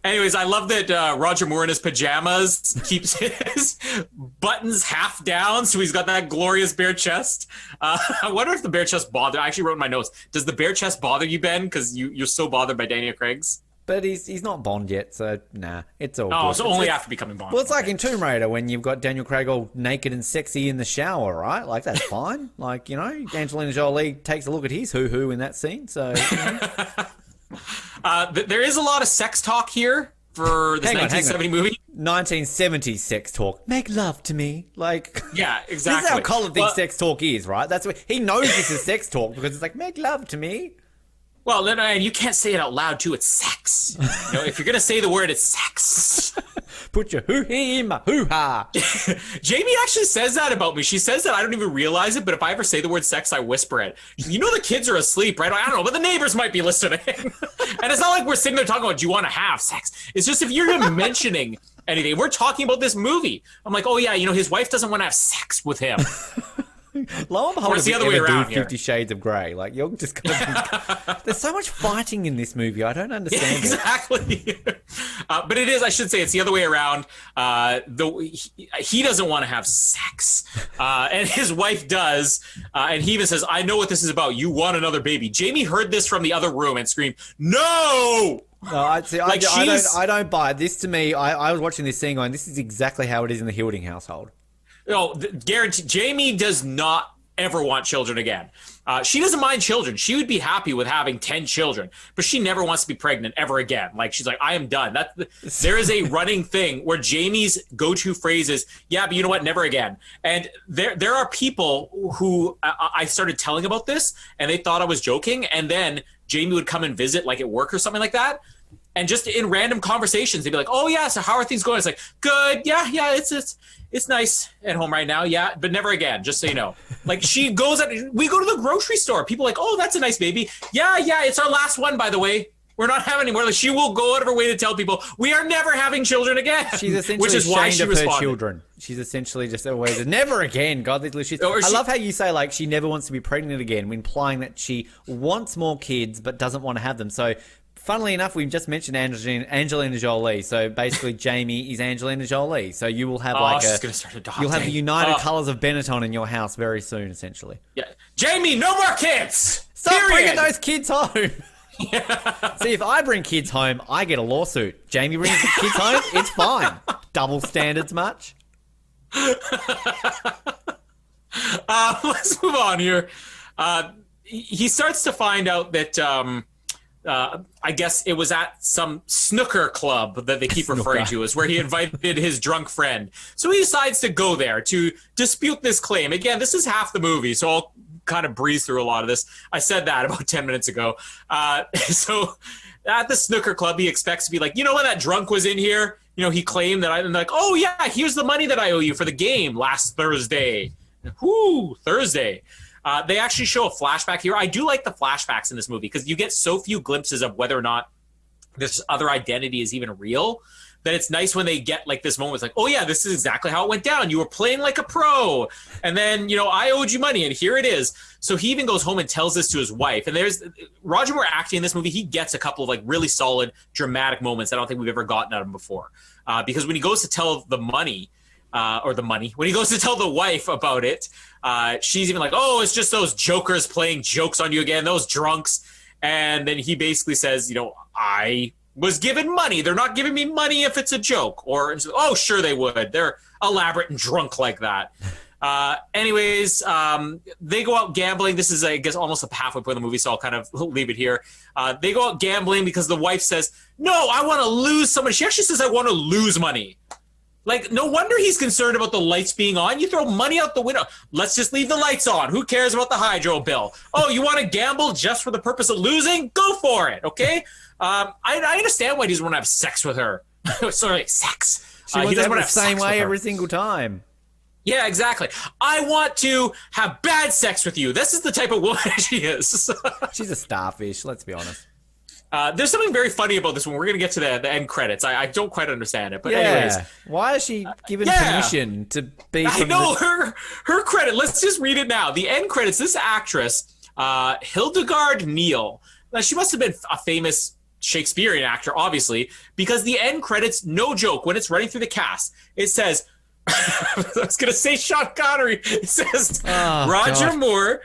Anyways, I love that Roger Moore in his pajamas keeps his buttons half down, so he's got that glorious bare chest. I wonder if the bare chest bothered. I actually wrote in my notes, does the bare chest bother you, Ben? Because you're so bothered by Daniel Craig's. But he's not Bond yet, so nah, it's all good. Oh, so only after becoming Bond. Well, it's like in Tomb Raider when you've got Daniel Craig all naked and sexy in the shower, right? Like, that's fine. Like, Angelina Jolie takes a look at his hoo-hoo in that scene, so... There is a lot of sex talk here for this 1970 movie. 1970s sex talk. Make love to me. Like, yeah, exactly. This is how Colin thinks sex talk is, right? That's what he knows this is sex talk because it's like, make love to me. Well, and you can't say it out loud too. It's sex. If you're gonna say the word, it's sex. Put your hoo-hee in my hoo-ha. Jamie actually says that about me. She says that I don't even realize it, but if I ever say the word sex, I whisper it. The kids are asleep, right? I don't know, but the neighbors might be listening. And it's not like we're sitting there talking about, do you want to have sex? It's just if you're even mentioning anything, we're talking about this movie. I'm like, oh yeah, his wife doesn't want to have sex with him. Lo and behold, it's the other way around here. 50 Shades of Grey. Like, you're just gonna there's so much fighting in this movie. I don't understand. Yeah, exactly. But it is, I should say, it's the other way around. He doesn't want to have sex. And his wife does. And he even says, I know what this is about. You want another baby. Jamie heard this from the other room and screamed, no! No, I don't buy it. This, to me, I was watching this scene going, this is exactly how it is in the Hilding household. No, guarantee. Jamie does not ever want children again. She doesn't mind children. She would be happy with having 10 children, but she never wants to be pregnant ever again. Like, she's like, I am done. There is a running thing where Jamie's go-to phrase is, yeah, but you know what? Never again. And there are people who I started telling about this, and they thought I was joking. And then Jamie would come and visit, like at work or something like that. And just in random conversations, they'd be like, oh, yeah, so how are things going? It's like, good. Yeah, it's nice at home right now. Yeah, but never again, just so you know. Like, we go to the grocery store. People are like, oh, that's a nice baby. Yeah, it's our last one, by the way. We're not having any more. Like, she will go out of her way to tell people, we are never having children again. She's essentially which is why she ashamed of her responded. children. She's essentially just always, never again. God, these little shits. I love how you say, like, she never wants to be pregnant again, implying that she wants more kids but doesn't want to have them. So, funnily enough, we've just mentioned Angelina Jolie. So basically, Jamie is Angelina Jolie. So you will have she's gonna start adopting. You'll have the United Colors of Benetton in your house very soon, essentially. Yeah, Jamie, no more kids. Stop bringing those kids home. See, if I bring kids home, I get a lawsuit. Jamie brings the kids home, it's fine. Double standards much? Let's move on here. He starts to find out that. I guess it was at some snooker club that they keep referring to as where he invited his drunk friend. So he decides to go there to dispute this claim. Again, this is half the movie, so I'll kind of breeze through a lot of this. I said that about 10 minutes ago. So at the snooker club, he expects to be like, you know, when that drunk was in here, you know, he claimed that I'm like, oh yeah, here's the money that I owe you for the game last Thursday. Whoo, Thursday. They actually show a flashback here. I do like the flashbacks in this movie because you get so few glimpses of whether or not this other identity is even real that it's nice when they get like this moment. It's like, oh yeah, this is exactly how it went down. You were playing like a pro. And then, you know, I owed you money and here it is. So he even goes home and tells this to his wife. And there's Roger Moore acting in this movie. He gets a couple of like really solid dramatic moments I don't think we've ever gotten out of him before. Because when he goes to tell when he goes to tell the wife about it, she's even like, oh, it's just those jokers playing jokes on you again, those drunks. And then he basically says, you know, I was given money. They're not giving me money if it's a joke. Or, oh, sure they would. They're elaborate and drunk like that. Anyways, they go out gambling. This is, I guess, almost a halfway point of the movie, so I'll kind of leave it here. They go out gambling because the wife says, no, I want to lose some money. She actually says, I want to lose money. Like, no wonder he's concerned about the lights being on. You throw money out the window. Let's just leave the lights on. Who cares about the hydro bill? Oh, you want to gamble just for the purpose of losing? Go for it, okay? I understand why he doesn't want to have sex with her. Sorry, sex. She wants to have the same way every single time. Yeah, exactly. I want to have bad sex with you. This is the type of woman she is. She's a starfish, let's be honest. There's something very funny about this one. We're going to get to the end credits. I don't quite understand it, but anyways. Why is she given permission to be I know, her credit. Let's just read it now. The end credits, this actress, Hildegard Neal. Now, she must have been a famous Shakespearean actor, obviously, because the end credits, no joke, when it's running through the cast, it says, I was going to say Sean Connery. It says Roger Moore,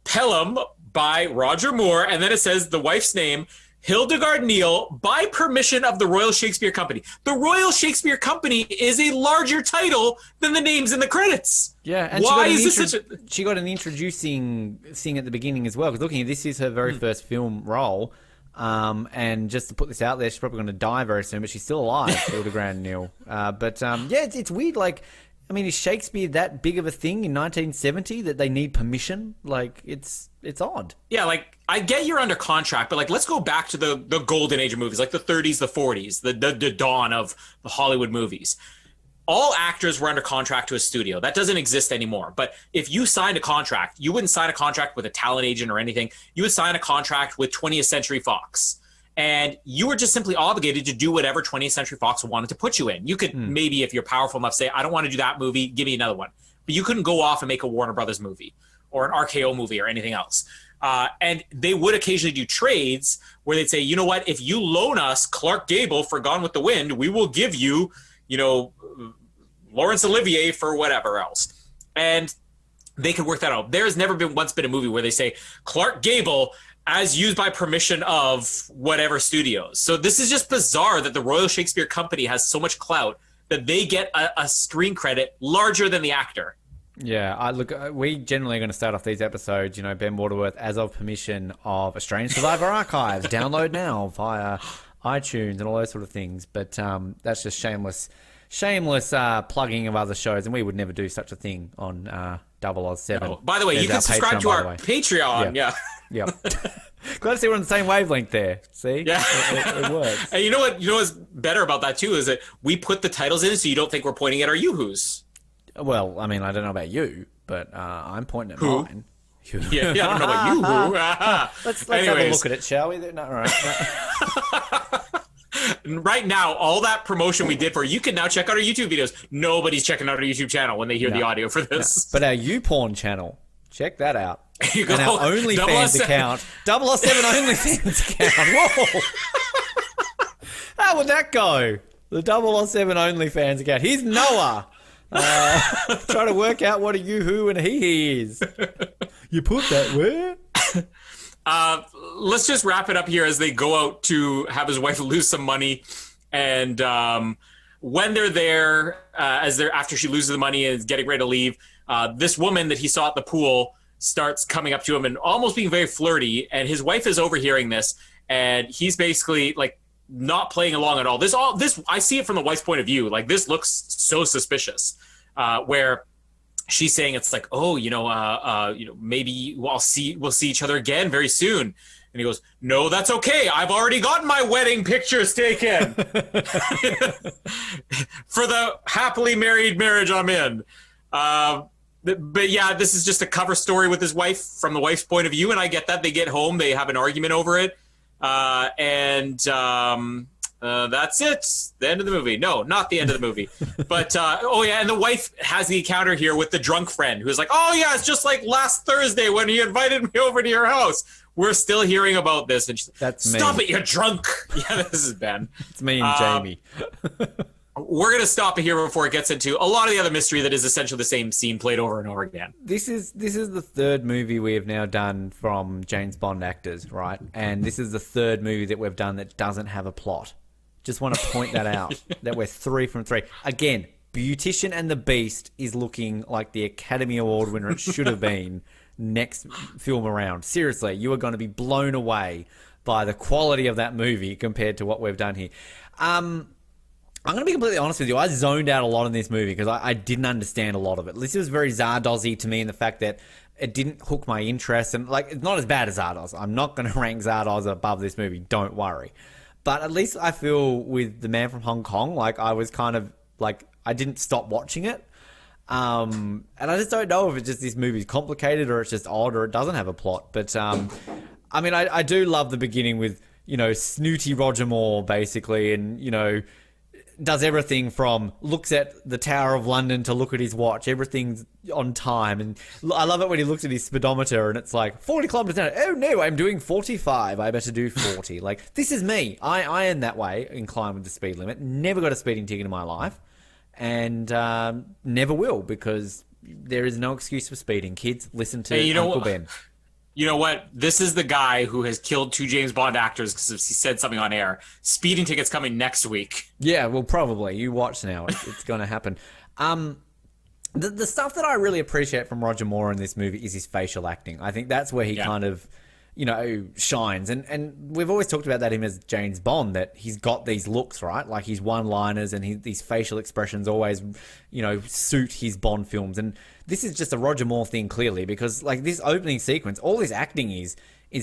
Pelham, by Roger Moore, and then it says the wife's name, Hildegard Neal, by permission of the Royal Shakespeare Company. The Royal Shakespeare Company is a larger title than the names in the credits. Yeah, and why is this such a... She got an introducing thing at the beginning as well, because looking at this is her very first film role, and just to put this out there, she's probably going to die very soon, but she's still alive, Hildegard Neal. It's weird, like... I mean, is Shakespeare that big of a thing in 1970 that they need permission? Like, it's odd. Yeah, like, I get you're under contract, but, like, let's go back to the golden age of movies, like the 30s, the 40s, the dawn of the Hollywood movies. All actors were under contract to a studio. That doesn't exist anymore. But if you signed a contract, you wouldn't sign a contract with a talent agent or anything. You would sign a contract with 20th Century Fox. And you were just simply obligated to do whatever 20th Century Fox wanted to put you in. You could maybe, if you're powerful enough, say, I don't want to do that movie, give me another one. But you couldn't go off and make a Warner Brothers movie or an RKO movie or anything else. And they would occasionally do trades where they'd say, you know what, if you loan us Clark Gable for Gone with the Wind, we will give you, you know, Laurence Olivier for whatever else. And they could work that out. There's never been once been a movie where they say, Clark Gable as used by permission of whatever studios. So this is just bizarre that the Royal Shakespeare Company has so much clout that they get a screen credit larger than the actor. Yeah, we generally are going to start off these episodes, Ben Waterworth, as of permission of Australian Survivor Archives. Download now via iTunes and all those sort of things. But that's just shameless plugging of other shows, and we would never do such a thing on 007. Oh, by the way, you can subscribe to our Patreon. Yeah. Yeah. Glad to see we're on the same wavelength there. See? Yeah. It works. And you know what's better about that, too, is that we put the titles in so you don't think we're pointing at our Yoo-hoos. Well, I mean, I don't know about you, but I'm pointing at mine. Yeah, I don't know about you. Let's have a look at it, shall we? No, all right. Right now, all that promotion we did for you can now check out our YouTube videos. Nobody's checking out our YouTube channel when they hear the audio for this. But our YouPorn channel, check that out. You and our OnlyFans account, 007 OnlyFans account. Whoa! How would that go? The 007 OnlyFans account. Here's Noah. Trying to work out what a you-who and a he is. You put that where? Let's just wrap it up here as they go out to have his wife lose some money. And when they're there, after she loses the money and is getting ready to leave, this woman that he saw at the pool starts coming up to him and almost being very flirty. And his wife is overhearing this, and he's basically like not playing along at all. This I see it from the wife's point of view. Like, this looks so suspicious, where she's saying it's like, oh, maybe we'll see each other again very soon. And he goes, no, that's okay. I've already gotten my wedding pictures taken for the happily married marriage I'm in. But yeah, this is just a cover story with his wife from the wife's point of view. And I get that. They get home, they have an argument over it. And that's it. The end of the movie. No, not the end of the movie. But, and the wife has the encounter here with the drunk friend who's like, oh yeah, it's just like last Thursday when you invited me over to your house. We're still hearing about this. And she's like, that's me. Stop it, you're drunk. Yeah, this is Ben. It's me and Jamie. We're going to stop it here before it gets into a lot of the other mystery that is essentially the same scene played over and over again. This is the third movie we have now done from James Bond actors, right? And this is the third movie that we've done that doesn't have a plot. Just want to point that out, that we're 3 from 3. Again, Beautician and the Beast is looking like the Academy Award winner it should have been next film around. Seriously, you are going to be blown away by the quality of that movie compared to what we've done here. I'm going to be completely honest with you. I zoned out a lot in this movie because I didn't understand a lot of it. This was very Zardoz-y to me in the fact that it didn't hook my interest. And, like, it's not as bad as Zardoz. I'm not going to rank Zardoz above this movie. Don't worry. But at least I feel with The Man from Hong Kong, like, I was kind of, like, I didn't stop watching it. And I just don't know if it's just this movie's complicated or it's just odd or it doesn't have a plot. But, I mean, I do love the beginning with, snooty Roger Moore, basically, and, does everything from looks at the Tower of London to look at his watch. Everything's on time. And I love it when he looks at his speedometer and it's like 40 kilometers an hour. Oh no, I'm doing 45. I better do 40. Like, this is me. I am that way, inclined with the speed limit. Never got a speeding ticket in my life. And never will, because there is no excuse for speeding. Kids, listen to Uncle Ben. You know what? This is the guy who has killed 2 James Bond actors because he said something on air. Speeding tickets coming next week. Yeah, well, probably. You watch now. It's going to happen. The stuff that I really appreciate from Roger Moore in this movie is his facial acting. I think that's where he kind of, shines. And we've always talked about that him as James Bond, that he's got these looks, right? Like his one-liners and these facial expressions always, suit his Bond films. And this is just a Roger Moore thing, clearly, because like this opening sequence, all his acting is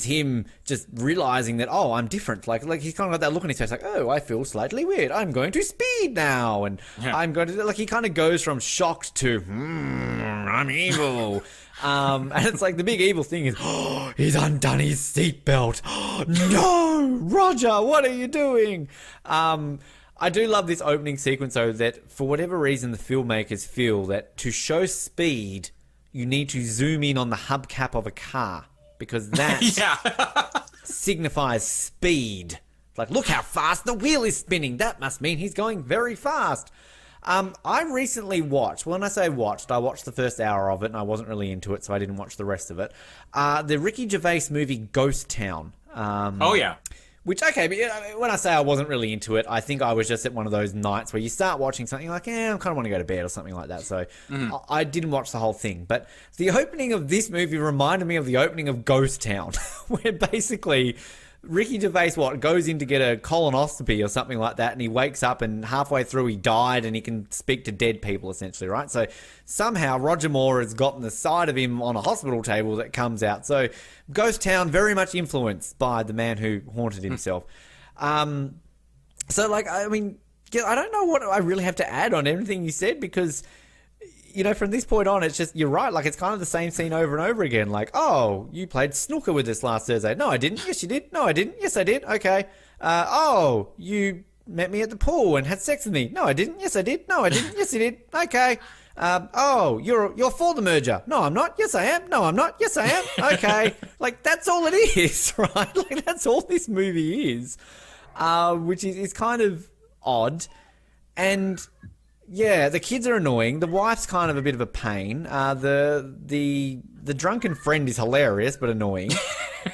him just realizing that, oh, I'm different. Like he's kind of got that look on his face, like, oh, I feel slightly weird. I'm going to speed now, and I'm going to he kind of goes from shocked to, I'm evil. And it's like the big evil thing is, oh, he's undone his seatbelt. No, Roger, what are you doing? I do love this opening sequence, though, that for whatever reason the filmmakers feel that to show speed, you need to zoom in on the hubcap of a car, because that signifies speed. Like, look how fast the wheel is spinning. That must mean he's going very fast. I recently watched, when I say watched, I watched the first hour of it and I wasn't really into it, so I didn't watch the rest of it. The Ricky Gervais movie Ghost Town. Which, okay, but when I say I wasn't really into it, I think I was just at one of those nights where you start watching something like, I kind of want to go to bed or something like that. So I didn't watch the whole thing. But the opening of this movie reminded me of the opening of Ghost Town, where basically Ricky Gervais, goes in to get a colonoscopy or something like that, and he wakes up and halfway through he died and he can speak to dead people, essentially, right? So somehow Roger Moore has gotten the side of him on a hospital table that comes out. So Ghost Town, very much influenced by the man who haunted himself. So, like, I mean, I don't know what I really have to add on everything you said, because, you know, from this point on, it's just, you're right. Like, it's kind of the same scene over and over again. Like, oh, you played snooker with us last Thursday. No, I didn't. Yes, you did. No, I didn't. Yes, I did. Okay. Oh, you met me at the pool and had sex with me. No, I didn't. Yes, I did. No, I didn't. Yes, I did. Okay. Oh, you're for the merger. No, I'm not. Yes, I am. No, I'm not. Yes, I am. Okay. Like, that's all it is, right? Like, that's all this movie is, which is kind of odd. And yeah, the kids are annoying. The wife's kind of a bit of a pain. The drunken friend is hilarious but annoying.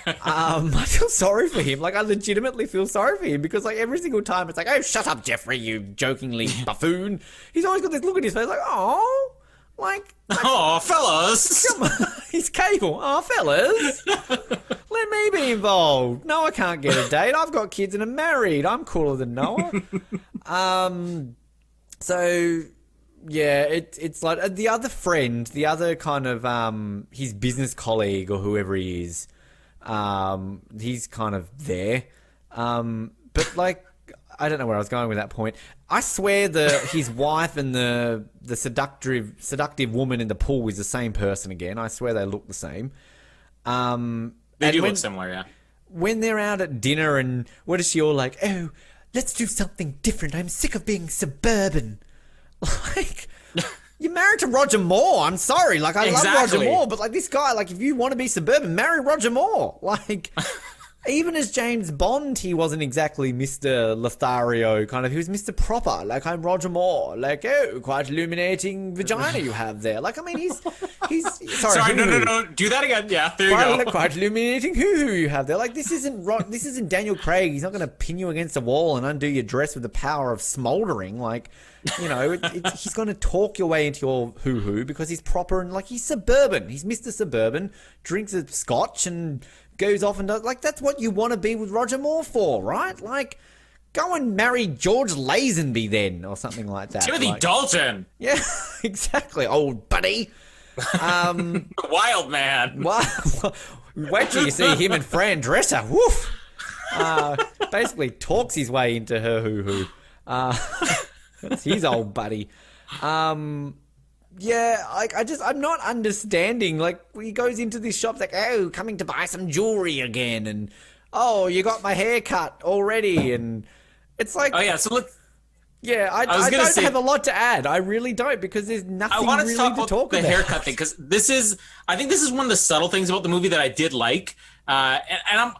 I feel sorry for him. Like, I legitimately feel sorry for him, because, like, every single time it's like, oh, shut up, Jeffrey, you jokingly buffoon. He's always got this look at his face like, oh, like oh, fellas. Come on. He's Cable. Oh, fellas. Let me be involved. No, I can't get a date. I've got kids and I'm married. I'm cooler than Noah. So, yeah, it's like the other friend, the other kind of his business colleague or whoever he is, he's kind of there. But, like, I don't know where I was going with that point. I swear his wife and the seductive woman in the pool is the same person again. I swear they look the same. They do look similar, yeah. When they're out at dinner, and what is she all like, oh, let's do something different. I'm sick of being suburban. Like, you're married to Roger Moore. I'm sorry. Like, I love Roger Moore, but, like, this guy, like, if you want to be suburban, marry Roger Moore. Like, even as James Bond, he wasn't exactly Mr. Lothario, kind of. He was Mr. Proper. Like, I'm Roger Moore. Like, oh, quite illuminating vagina you have there. Like, I mean, he's sorry, no. Do that again. Yeah, there you go. Quite illuminating hoo-hoo you have there. Like, this isn't Daniel Craig. He's not going to pin you against a wall and undo your dress with the power of smouldering. Like, you know, he's going to talk your way into your hoo-hoo because he's proper and, like, he's suburban. He's Mr. Suburban, drinks a scotch and goes off and does, like, that's what you want to be with Roger Moore for, right? Like, go and marry George Lazenby then, or something like that. Timothy Dalton. Yeah, exactly, old buddy. Wild man. Wait till you see him and Fran Dresser. Woof. Basically talks his way into her hoo-hoo. That's his old buddy. Yeah, like, I'm not understanding. Like, he goes into this shop, like, oh, coming to buy some jewelry again, and oh, you got my hair cut already, and it's like, oh yeah, so look, yeah, I don't have a lot to add. I really don't, because there's nothing really to talk about. The haircut thing, because I think this is one of the subtle things about the movie that I did like, and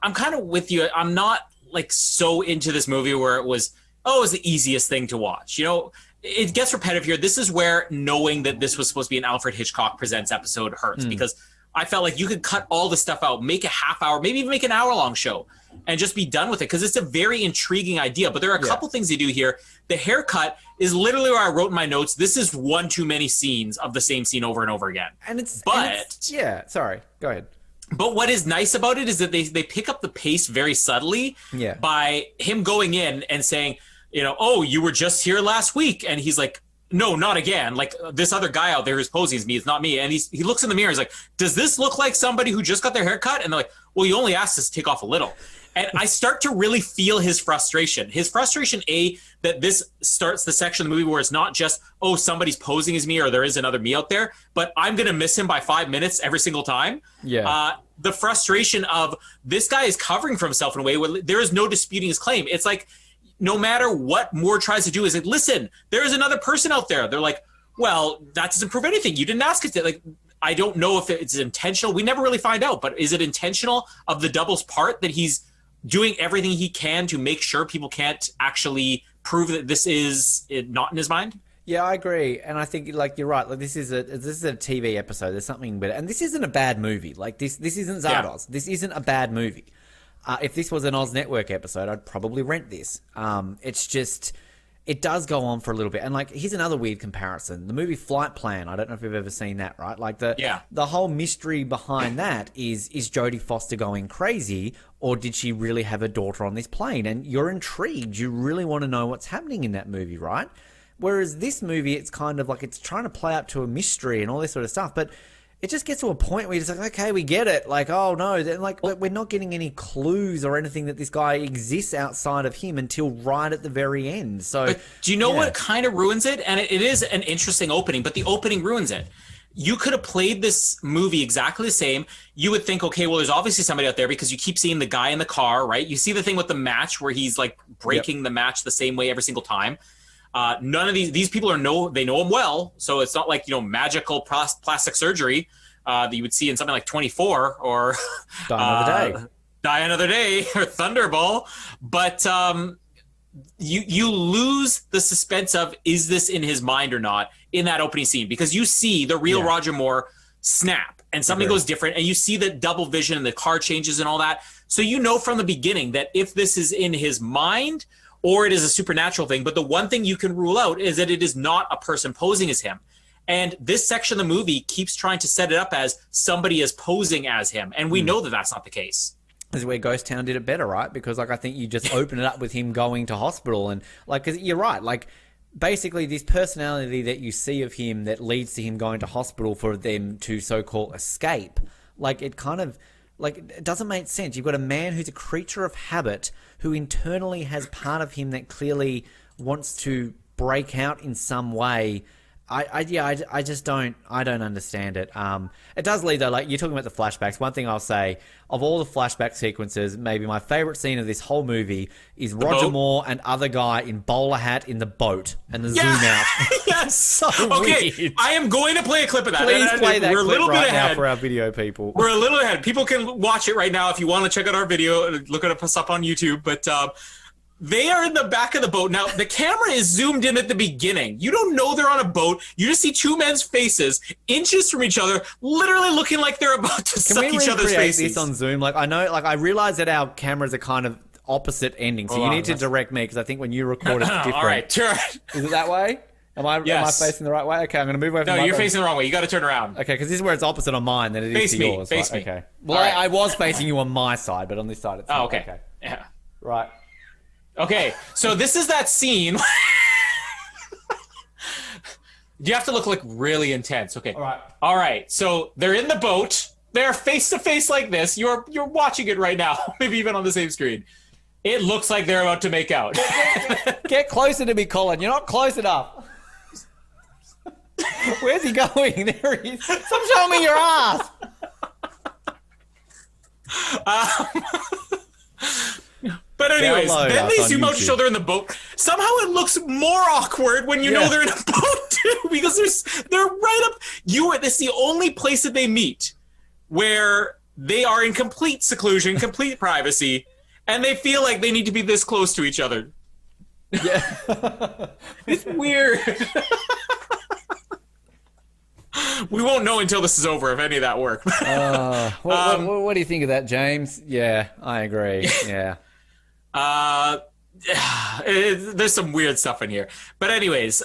I'm kind of with you. I'm not, like, so into this movie where it was the easiest thing to watch, you know. It gets repetitive here. This is where knowing that this was supposed to be an Alfred Hitchcock Presents episode hurts, because I felt like you could cut all the stuff out, make a half hour, maybe even make an hour-long show, and just be done with it, because it's a very intriguing idea. But there are a couple things they do here. The haircut is literally where I wrote in my notes, this is one too many scenes of the same scene over and over again. Yeah, sorry. Go ahead. But what is nice about it is that they pick up the pace very subtly by him going in and saying, you know, oh, you were just here last week. And he's like, no, not again. Like, this other guy out there who's posing as me, it's not me. And he looks in the mirror. He's like, does this look like somebody who just got their hair cut? And they're like, well, you only asked us to take off a little. And I start to really feel his frustration. His frustration, that this starts the section of the movie where it's not just, oh, somebody's posing as me or there is another me out there, but I'm going to miss him by 5 minutes every single time. Yeah. The frustration of this guy is covering for himself in a way where there is no disputing his claim. It's like, no matter what Moore tries to do, is like, listen, there is another person out there. They're like, well, that doesn't prove anything. You didn't ask us to. Like, I don't know if it's intentional. We never really find out, but is it intentional of the double's part that he's doing everything he can to make sure people can't actually prove that this is not in his mind? Yeah, I agree, and I think, like, you're right. Like, this is a TV episode. There's something better, and this isn't a bad movie. Like, this isn't Zardoz. Yeah. This isn't a bad movie. If this was an Oz Network episode, I'd probably rent this. It's just, it does go on for a little bit. And like, here's another weird comparison. The movie Flight Plan, I don't know if you've ever seen that, right? Like the whole mystery behind that is Jodie Foster going crazy, or did she really have a daughter on this plane? And you're intrigued. You really want to know what's happening in that movie, right? Whereas this movie, it's kind of like it's trying to play up to a mystery and all this sort of stuff, but it just gets to a point where you're just like, okay, we get it. Like, oh no, then like we're not getting any clues or anything that this guy exists outside of him until right at the very end. So, but do you know what kind of ruins it? And it is an interesting opening, but the opening ruins it. You could have played this movie exactly the same. You would think, okay, well, there's obviously somebody out there because you keep seeing the guy in the car, right? You see the thing with the match where he's like breaking the match the same way every single time. None of these people they know him well, so it's not like, magical plastic surgery that you would see in something like 24 or Die Another Day or Thunderball. But you lose the suspense of, is this in his mind or not, in that opening scene, because you see the real Roger Moore snap and something goes different, and you see the double vision and the car changes and all that. So from the beginning that if this is in his mind or it is a supernatural thing. But the one thing you can rule out is that it is not a person posing as him. And this section of the movie keeps trying to set it up as somebody is posing as him. And we know that that's not the case. This is where Ghost Town did it better, right? Because I think you just open it up with him going to hospital. And 'cause you're right. Basically this personality that you see of him that leads to him going to hospital for them to so-called escape. It kind of... it doesn't make sense. You've got a man who's a creature of habit who internally has part of him that clearly wants to break out in some way. I just don't understand it. It does lead though, you're talking about the flashbacks. One thing I'll say, of all the flashback sequences, maybe my favorite scene of this whole movie is Roger Moore and other guy in bowler hat in the boat and the zoom out. Yes. So weird. I am going to play a clip of that. Please play that We're clip a little right bit now ahead for our video people. We're a little ahead. People can watch it right now if you want to check out our video. Look at us up on YouTube. But they are in the back of the boat. Now, the camera is zoomed in at the beginning. You don't know they're on a boat. You just see two men's faces inches from each other, literally looking like they're about to suck each other's faces. Can we recreate this on Zoom? I realize that our cameras are kind of opposite endings, so you need to direct me, because I think when you record it's different. All right, turn. Is it that way? Am I facing the right way? Okay, I'm going to move away from No, you're facing the wrong way. You got to turn around. Okay, because this is where it's opposite on mine than it is to yours. Face me. Okay. Well, I was facing you on my side, but on this side it's not. Okay. Yeah. Right. Okay, so this is that scene. You have to look really intense. Okay. All right. So they're in the boat. They're face to face like this. You're watching it right now, maybe even on the same screen. It looks like they're about to make out. Get closer to me, Colin. You're not close enough. Where's he going? There he is. Stop showing me your ass. But anyways, then they zoom out each other in the boat. Somehow it looks more awkward when you know they're in a boat too, because they're right up. This is the only place that they meet where they are in complete seclusion, complete privacy, and they feel like they need to be this close to each other. Yeah, it's weird. We won't know until this is over if any of that worked. What do you think of that, James? Yeah, I agree. Yeah. There's some weird stuff in here, but anyways,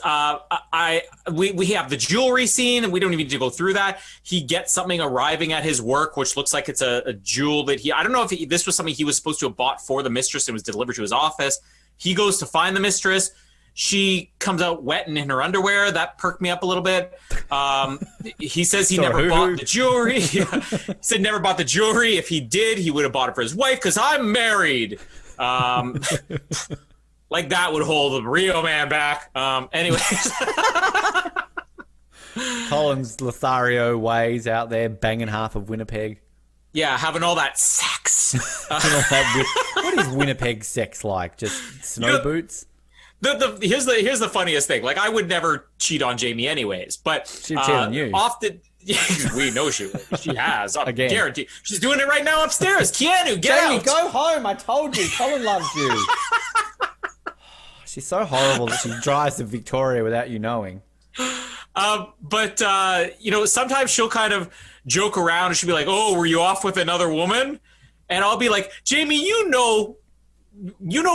we have the jewelry scene, and we don't even need to go through that. He gets something arriving at his work, which looks like it's a jewel that I don't know if this was something he was supposed to have bought for the mistress and was delivered to his office. He goes to find the mistress. She comes out wet and in her underwear. That perked me up a little bit. He says he never bought the jewelry. He said never bought the jewelry. If he did, he would have bought it for his wife, because I'm married. Like that would hold a real man back. Anyways. Colin's Lothario ways out there banging half of Winnipeg. Yeah, having all that sex. What is Winnipeg sex like? Just snow boots? Here's the funniest thing. I would never cheat on Jamie anyways, but she'd cheat on you. Often, we know she has. I guarantee. She's doing it right now upstairs. Keanu, get Jamie, out. go home. I told you. Colin loves you. She's so horrible that she drives to Victoria without you knowing. But sometimes she'll kind of joke around and she'll be like, "Oh, were you off with another woman?" and I'll be like, Jamie, you know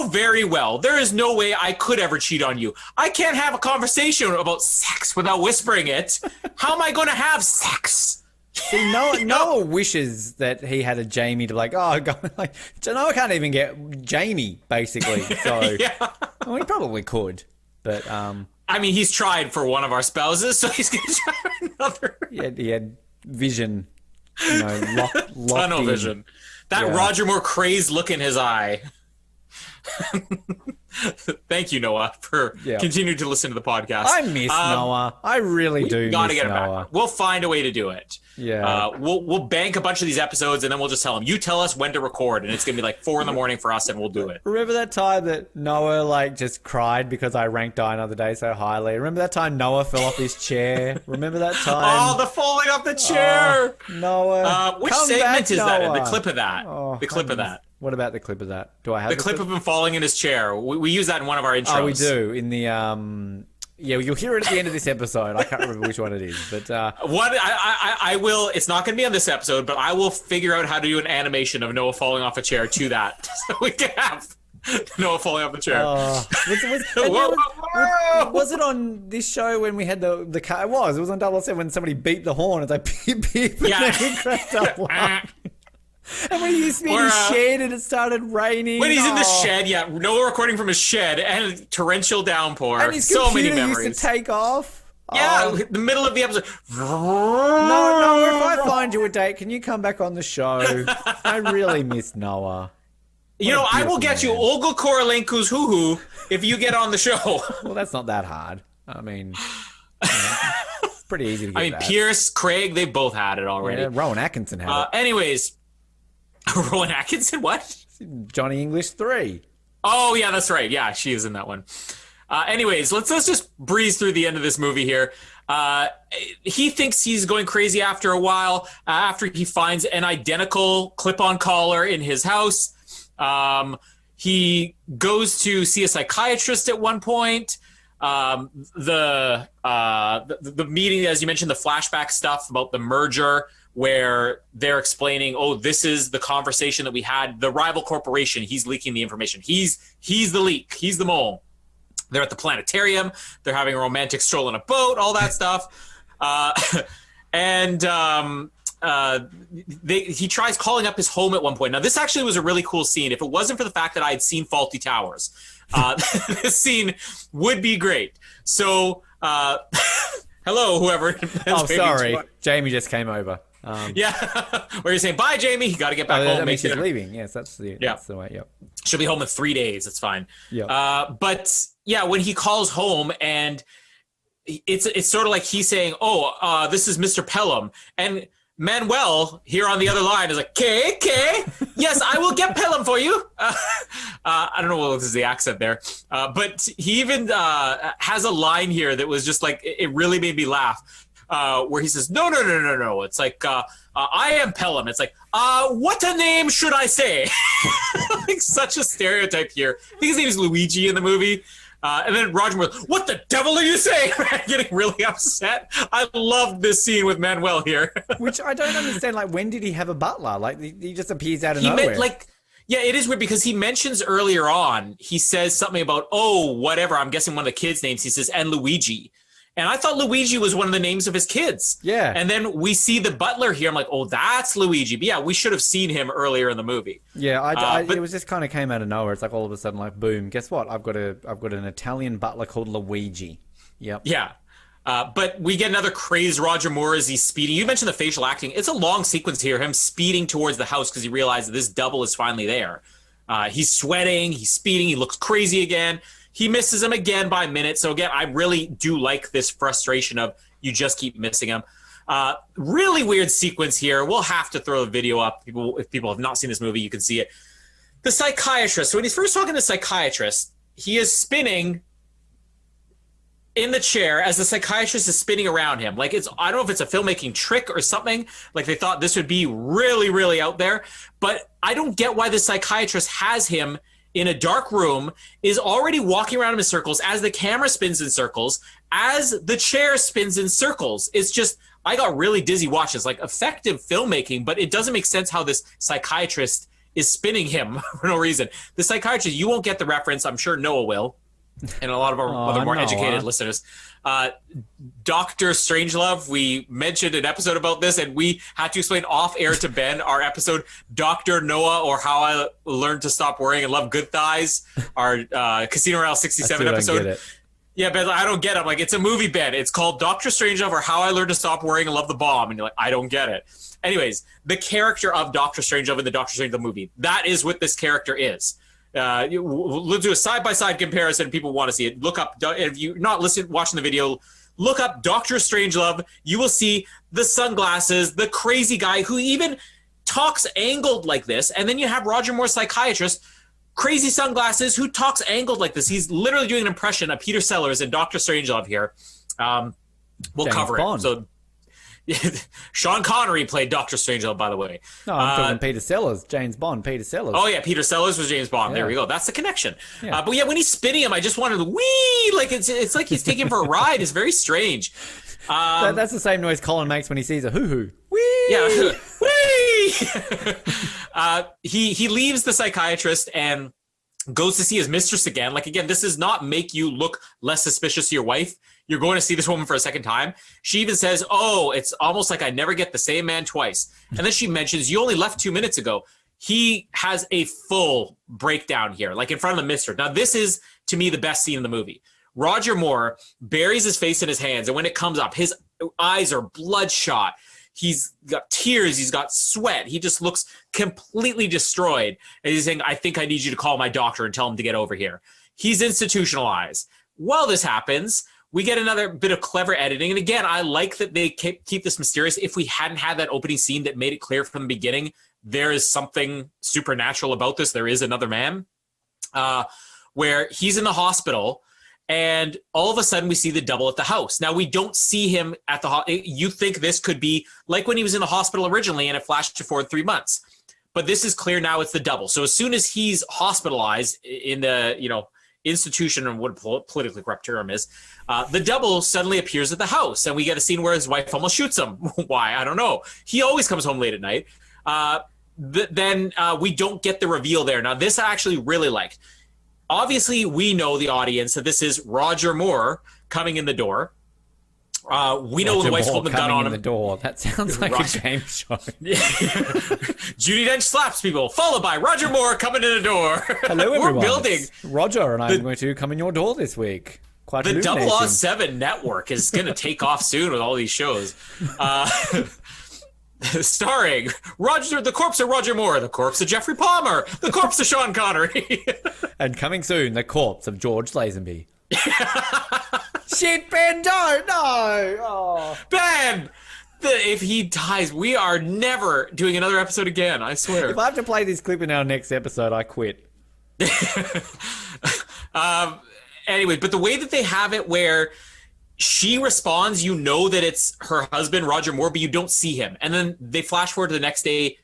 very well there is no way I could ever cheat on you. I can't have a conversation about sex without whispering it. How am I going to have sex? See, Noah wishes that he had a Jamie to like, oh, like, Noah can't even get Jamie, basically. So, Yeah. well, he probably could, but I mean, he's tried for one of our spouses, so he's going to try for another. he had vision, locked Tunnel in. vision. That Yeah. Roger Moore craze look in his eye. Thank you, Noah, for continuing to listen to the podcast. I miss Noah. I really do Gotta miss get him Noah. back. We'll find a way to do it. Yeah. We'll bank a bunch of these episodes, and then we'll just tell him, you tell us when to record, and it's gonna be like 4 a.m. for us, and we'll do it. Remember that time that Noah like just cried because I ranked Die Another Day so highly? Remember that time Noah fell off his chair? Remember that time? Oh, the falling off the chair! Noah. Which come segment back, is that in? Noah. The clip of that. The clip of that. What about the clip of that? Do I have The clip of him falling in his chair. We use that in one of our intros. Oh, we do. In the yeah, you'll hear it at the end of this episode. I can't remember which one it is, but What I will. It's not going to be on this episode, but I will figure out how to do an animation of Noah falling off a chair to that, so we can have Noah falling off the chair. Was it on this show when we had the car? It was on 007 when somebody beeped the horn. It's like beep beep, and then he cracked up laughing. And when he used to be in his shed and it started raining. When he's in the shed, Noah recording from his shed and torrential downpour. And his so many computer memories. used to take off. Yeah, the middle of the episode. No, if I find you a date, can you come back on the show? I really miss Noah. I will get you Olga Korolenko's hoo-hoo if you get on the show. Well, that's not that hard. I mean, it's pretty easy to get that. Pierce, Craig, they both had it already. Yeah, Rowan Atkinson had it. Anyways, Rowan Atkinson, what? Johnny English 3. Oh, yeah, that's right. Yeah, she is in that one. Anyways, let's just breeze through the end of this movie here. He thinks he's going crazy after a while, after he finds an identical clip-on collar in his house. He goes to see a psychiatrist at one point. The meeting, as you mentioned, the flashback stuff about the merger, where they're explaining, oh, this is the conversation that we had. The rival corporation, he's leaking the information. He's the leak. He's the mole. They're at the planetarium. They're having a romantic stroll on a boat, all that stuff. He tries calling up his home at one point. Now, this actually was a really cool scene. If it wasn't for the fact that I had seen Fawlty Towers, this scene would be great. So, hello, whoever. Oh, sorry. Jamie just came over. Yeah. Where you're saying, bye, Jamie. You got to get back home. I mean, she's leaving. Yes, that's the way. Yep. She'll be home in 3 days. It's fine. Yep. But yeah, when he calls home and it's sort of like he's saying, oh, this is Mr. Pelham. And Manuel here on the other line is like, K, yes, I will get Pelham for you. I don't know what is the accent there. But he even has a line here that was just like, it really made me laugh. Where he says, no. It's like, I am Pelham. It's like, what a name should I say? Like such a stereotype here. I think his name is Luigi in the movie. And then Roger Moore, what the devil are you saying? Getting really upset. I loved this scene with Manuel here. Which I don't understand. Like, when did he have a butler? Like, he just appears out of nowhere. Yeah, it is weird because he mentions earlier on, he says something about, oh, whatever. I'm guessing one of the kids' names. He says, and Luigi. And I thought Luigi was one of the names of his kids. Yeah. And then we see the butler here. I'm like, oh, that's Luigi. But yeah, we should have seen him earlier in the movie. Yeah, it was just kind of came out of nowhere. It's like all of a sudden, like, boom, guess what? I've got an Italian butler called Luigi. Yep. Yeah. But we get another crazed Roger Moore as he's speeding. You mentioned the facial acting. It's a long sequence here, him speeding towards the house because he realizes this double is finally there. He's sweating, he's speeding, he looks crazy again. He misses him again by a minute. So again, I really do like this frustration of you just keep missing him. Really weird sequence here. We'll have to throw the video up. If people have not seen this movie, you can see it. The psychiatrist. So when he's first talking to the psychiatrist, he is spinning in the chair as the psychiatrist is spinning around him. Like I don't know if it's a filmmaking trick or something. Like they thought this would be really, really out there. But I don't get why the psychiatrist has him in a dark room, is already walking around him in circles as the camera spins in circles, as the chair spins in circles. It's just, I got really dizzy watching. It's like effective filmmaking, but it doesn't make sense how this psychiatrist is spinning him for no reason. The psychiatrist, you won't get the reference. I'm sure Noah will, and a lot of our other more educated listeners. Dr. Strangelove, we mentioned an episode about this, and we had to explain off air to Ben our episode Dr. Noah, or How I Learned to Stop Worrying and Love Good Thighs, our Casino Royale 67 episode. Yeah, Ben, I don't get it. I'm like, it's a movie, Ben. It's called Dr. Strangelove, or How I Learned to Stop Worrying and Love the Bomb. And you're like, I don't get it. Anyways, the character of Dr. Strangelove in the Dr. Strangelove movie, that is what this character is. We'll do a side-by-side comparison. People want to see it. Look up, if you're not watching the video, look up Dr. Strangelove. You will see the sunglasses, the crazy guy who even talks angled like this. And then you have Roger Moore, psychiatrist, crazy sunglasses, who talks angled like this. He's literally doing an impression of Peter Sellers and Dr. Strangelove here. We'll James cover Bond. it. So Sean Connery played Dr. Strangelove, by the way. No, I'm talking Peter Sellers. James Bond, Peter Sellers. Oh, yeah, Peter Sellers was James Bond. Yeah. There we go. That's the connection. Yeah. But yeah, when he's spinning him, I just wanted to wee, like it's like he's taking him for a ride. It's very strange. That's the same noise Colin makes when he sees a hoo-hoo. Wee! Yeah, wee! He leaves the psychiatrist and goes to see his mistress again. Like, again, this does not make you look less suspicious to your wife. You're going to see this woman for a second time. She even says, oh, it's almost like I never get the same man twice. And then she mentions, you only left 2 minutes ago. He has a full breakdown here, like in front of the mistress. Now, this is, to me, the best scene in the movie. Roger Moore buries his face in his hands, and when it comes up, his eyes are bloodshot. He's got tears. He's got sweat. He just looks completely destroyed. And he's saying, I think I need you to call my doctor and tell him to get over here. He's institutionalized. While this happens, we get another bit of clever editing. And again, I like that they keep this mysterious. If we hadn't had that opening scene that made it clear from the beginning, there is something supernatural about this. There is another man, where he's in the hospital. And all of a sudden, we see the double at the house. Now, we don't see him at the you think this could be like when he was in the hospital originally, and it flashed forward 3 months. But this is clear now. It's the double. So as soon as he's hospitalized in the institution, or what a politically correct term is, the double suddenly appears at the house, and we get a scene where his wife almost shoots him. Why? I don't know. He always comes home late at night. Then we don't get the reveal there. Now, this I actually really liked. Obviously, we know, the audience, that this is Roger Moore coming in the door. We know the wife's holding the gun on him. The door. That sounds like a game show. Judi Dench slaps people, followed by Roger Moore coming in the door. Hello, everyone. We're building. It's Roger, and I'm going to come in your door this week. The 007 network is going to take off soon with all these shows. Starring Roger, the corpse of Roger Moore, the corpse of Jeffrey Palmer, the corpse of Sean Connery. And coming soon, the corpse of George Lazenby. Shit, Ben, don't! No! Oh. Ben! If he dies, we are never doing another episode again, I swear. If I have to play this clip in our next episode, I quit. Anyway, but the way that they have it where she responds, you know that it's her husband, Roger Moore, but you don't see him. And then they flash forward to the next day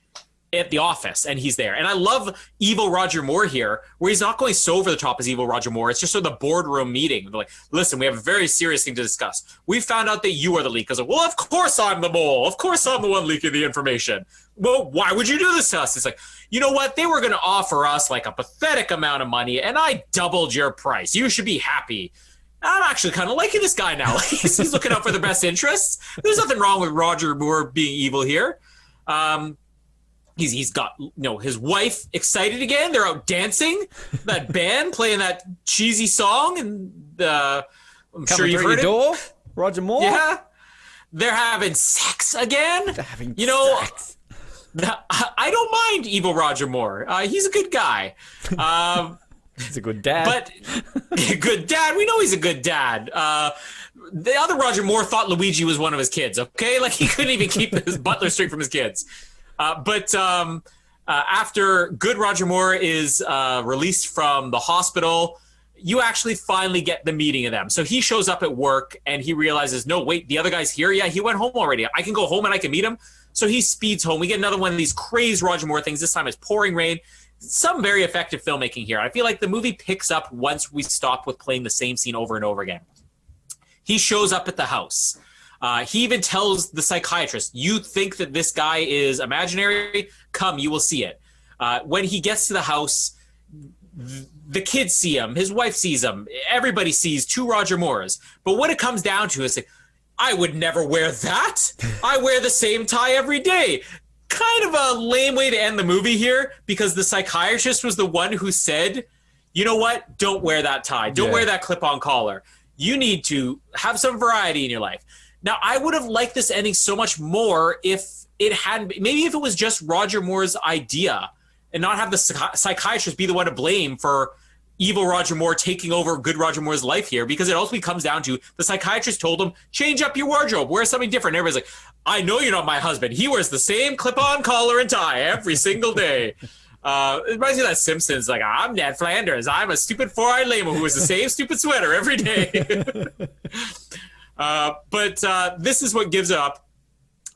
at the office, and he's there. And I love evil Roger Moore here, where he's not going so over the top as evil Roger Moore. It's just sort of the boardroom meeting. They're like, listen, we have a very serious thing to discuss. We found out that you are the leak. I was like, well, of course I'm the mole. Of course I'm the one leaking the information. Well, why would you do this to us? It's like, you know what? They were going to offer us like a pathetic amount of money, and I doubled your price. You should be happy. I'm actually kind of liking this guy now. He's looking out for the best interests. There's nothing wrong with Roger Moore being evil here. He's got his wife excited again. They're out dancing. That band playing that cheesy song, and I'm sure you've heard it. Door, Roger Moore. Yeah, they're having sex again. They're having sex. I don't mind evil Roger Moore. He's a good guy. He's a good dad. But good dad. We know he's a good dad. The other Roger Moore thought Luigi was one of his kids. Okay, like he couldn't even keep his butler straight from his kids. But after good Roger Moore is released from the hospital, you actually finally get the meeting of them. So he shows up at work and he realizes, no, wait, the other guy's here. Yeah, he went home already. I can go home and I can meet him. So he speeds home. We get another one of these crazed Roger Moore things. This time it's pouring rain. Some very effective filmmaking here. I feel like the movie picks up once we stop with playing the same scene over and over again. He shows up at the house. He even tells the psychiatrist, you think that this guy is imaginary? Come, you will see it. When he gets to the house, the kids see him, his wife sees him, everybody sees two Roger Moores. But what it comes down to is like, I would never wear that. I wear the same tie every day. Kind of a lame way to end the movie here, because the psychiatrist was the one who said, you know what? Don't wear that tie. Don't wear that clip-on collar. You need to have some variety in your life. Now, I would have liked this ending so much more if it hadn't, maybe if it was just Roger Moore's idea and not have the psychiatrist be the one to blame for evil Roger Moore taking over good Roger Moore's life here, because it ultimately comes down to the psychiatrist told him, change up your wardrobe, wear something different. And everybody's like, I know you're not my husband. He wears the same clip-on collar and tie every single day. It reminds me of that Simpsons, like, I'm Ned Flanders. I'm a stupid four-eyed lame who wears the same stupid sweater every day. But this is what gives it up.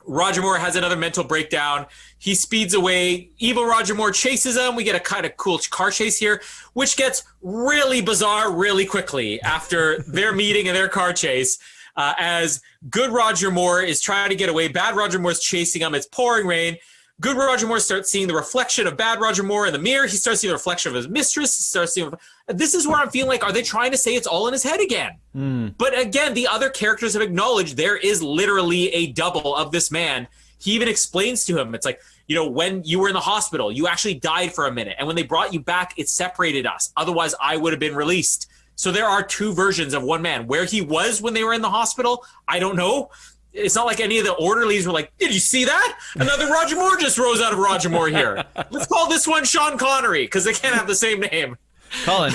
Roger Moore has another mental breakdown. He speeds away. Evil Roger Moore chases him. We get a kind of cool car chase here, which gets really bizarre really quickly after their meeting and their car chase. As good Roger Moore is trying to get away, bad Roger Moore is chasing him. It's pouring rain. Good Roger Moore starts seeing the reflection of bad Roger Moore in the mirror. He starts seeing the reflection of his mistress. He starts seeing. This is where I'm feeling like, are they trying to say it's all in his head again? But again, the other characters have acknowledged there is literally a double of this man. He even explains to him, it's like, you know, when you were in the hospital, you actually died for a minute. And when they brought you back, it separated us. Otherwise, I would have been released. So there are two versions of one man. Where he was when they were in the hospital, I don't know. It's not like any of the orderlies were like, did you see that? Another Roger Moore just rose out of Roger Moore here. Let's call this one Sean Connery, because they can't have the same name. Colin.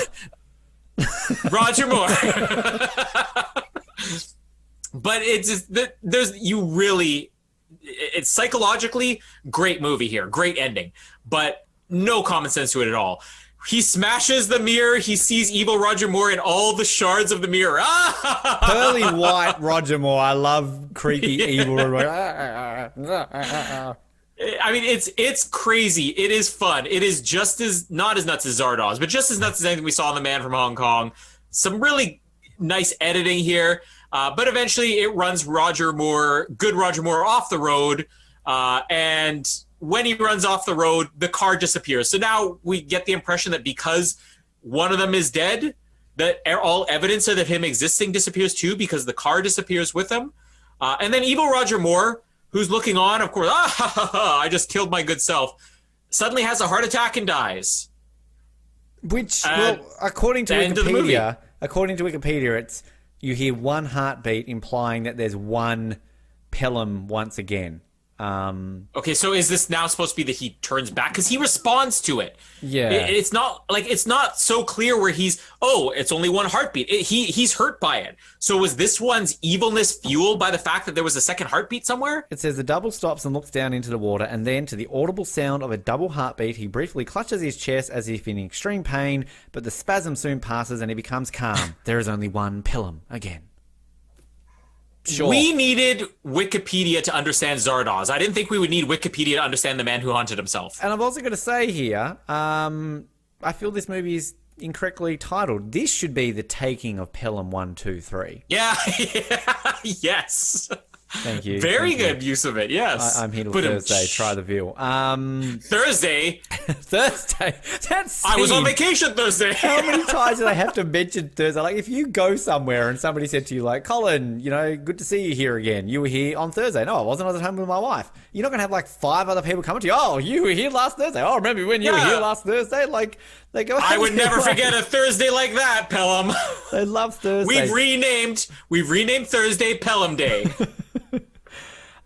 Roger Moore. But it's just, it's psychologically great movie here. Great ending. But no common sense to it at all. He smashes the mirror. He sees evil Roger Moore in all the shards of the mirror. Pearly white Roger Moore. I love creepy evil. I mean, it's crazy. It is fun. It is just as, not as nuts as Zardoz, but just as nuts as anything we saw in The Man from Hong Kong. Some really nice editing here. But eventually it runs good Roger Moore off the road. And when he runs off the road, the car disappears. So now we get the impression that because one of them is dead, that all evidence of him existing disappears too, because the car disappears with him. And then evil Roger Moore, who's looking on, of course, I just killed my good self, suddenly has a heart attack and dies. Which, well, according to Wikipedia, it's you hear one heartbeat implying that there's one Pelham once again. Okay, so is this now supposed to be that he turns back? Because he responds to it. Yeah. It's not so clear where it's only one heartbeat. He's hurt by it. So was this one's evilness fueled by the fact that there was a second heartbeat somewhere? It says the double stops and looks down into the water, and then to the audible sound of a double heartbeat, he briefly clutches his chest as if in extreme pain, but the spasm soon passes and he becomes calm. There is only one Pelham again. Sure. We needed Wikipedia to understand Zardoz. I didn't think we would need Wikipedia to understand The Man Who Haunted Himself. And I've also got to say here, I feel this movie is incorrectly titled. This should be The Taking of Pelham 1, 2, 3. Yeah. Yes. Thank you. Very good use of it, yes. I'm here till Thursday. Try the view. Thursday? Thursday? That's I was on vacation Thursday. How many times do they have to mention Thursday? Like, if you go somewhere and somebody said to you, like, Colin, good to see you here again. You were here on Thursday. No, I wasn't. I was at home with my wife. You're not going to have, like, 5 other people coming to you. Oh, you were here last Thursday. Oh, remember when you were here last Thursday? Like, they go... I would never forget a Thursday like that, Pelham. They love Thursday. We've renamed Thursday Pelham Day.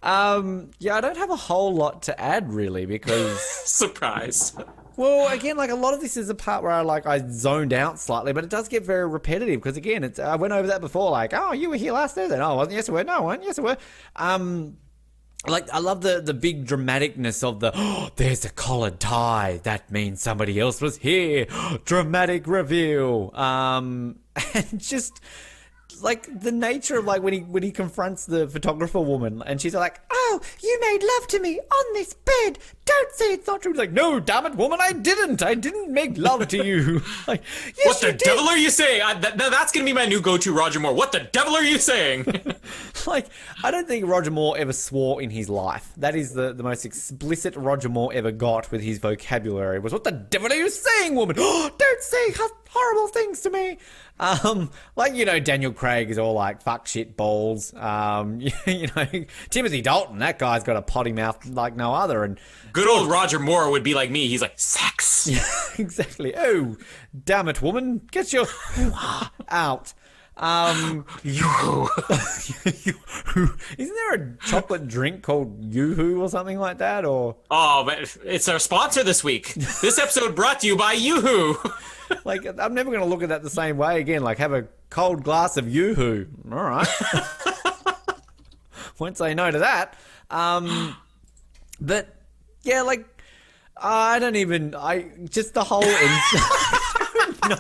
Yeah, I don't have a whole lot to add really because surprise. Well, again, like a lot of this is a part where I zoned out slightly, but it does get very repetitive because again, I went over that before. Like, oh, you were here last Thursday. No, I wasn't. Yes, I were. No, I wasn't. Yes, I were. Like I love the big dramaticness of there's a collared tie. That means somebody else was here. Dramatic reveal. And just. Like the nature of like when he confronts the photographer woman and she's like, "Oh, you made love to me on this bed. Don't say it's not true." Like, "No, damn it, woman, I didn't make love to you." Like, "Yes, what the devil are you saying? That's going to be my new go-to Roger Moore. What the devil are you saying? Like, I don't think Roger Moore ever swore in his life. That is the most explicit Roger Moore ever got with his vocabulary was, "What the devil are you saying, woman? Don't say horrible things to me." Like, Daniel Craig is all like, "Fuck, shit, balls." Timothy Dalton, that guy's got a potty mouth like no other. And good old Roger Moore would be like me. He's like, "Sex." Yeah, exactly. "Oh, damn it, woman, get your out." Yoo-hoo. Isn't there a chocolate drink called Yoo-hoo or something like that? Or but it's our sponsor this week. This episode brought to you by Yoo-hoo. Like, I'm never going to look at that the same way again. Like, have a cold glass of Yoo-hoo. All right. Won't say no to that. But yeah, like, just the whole no.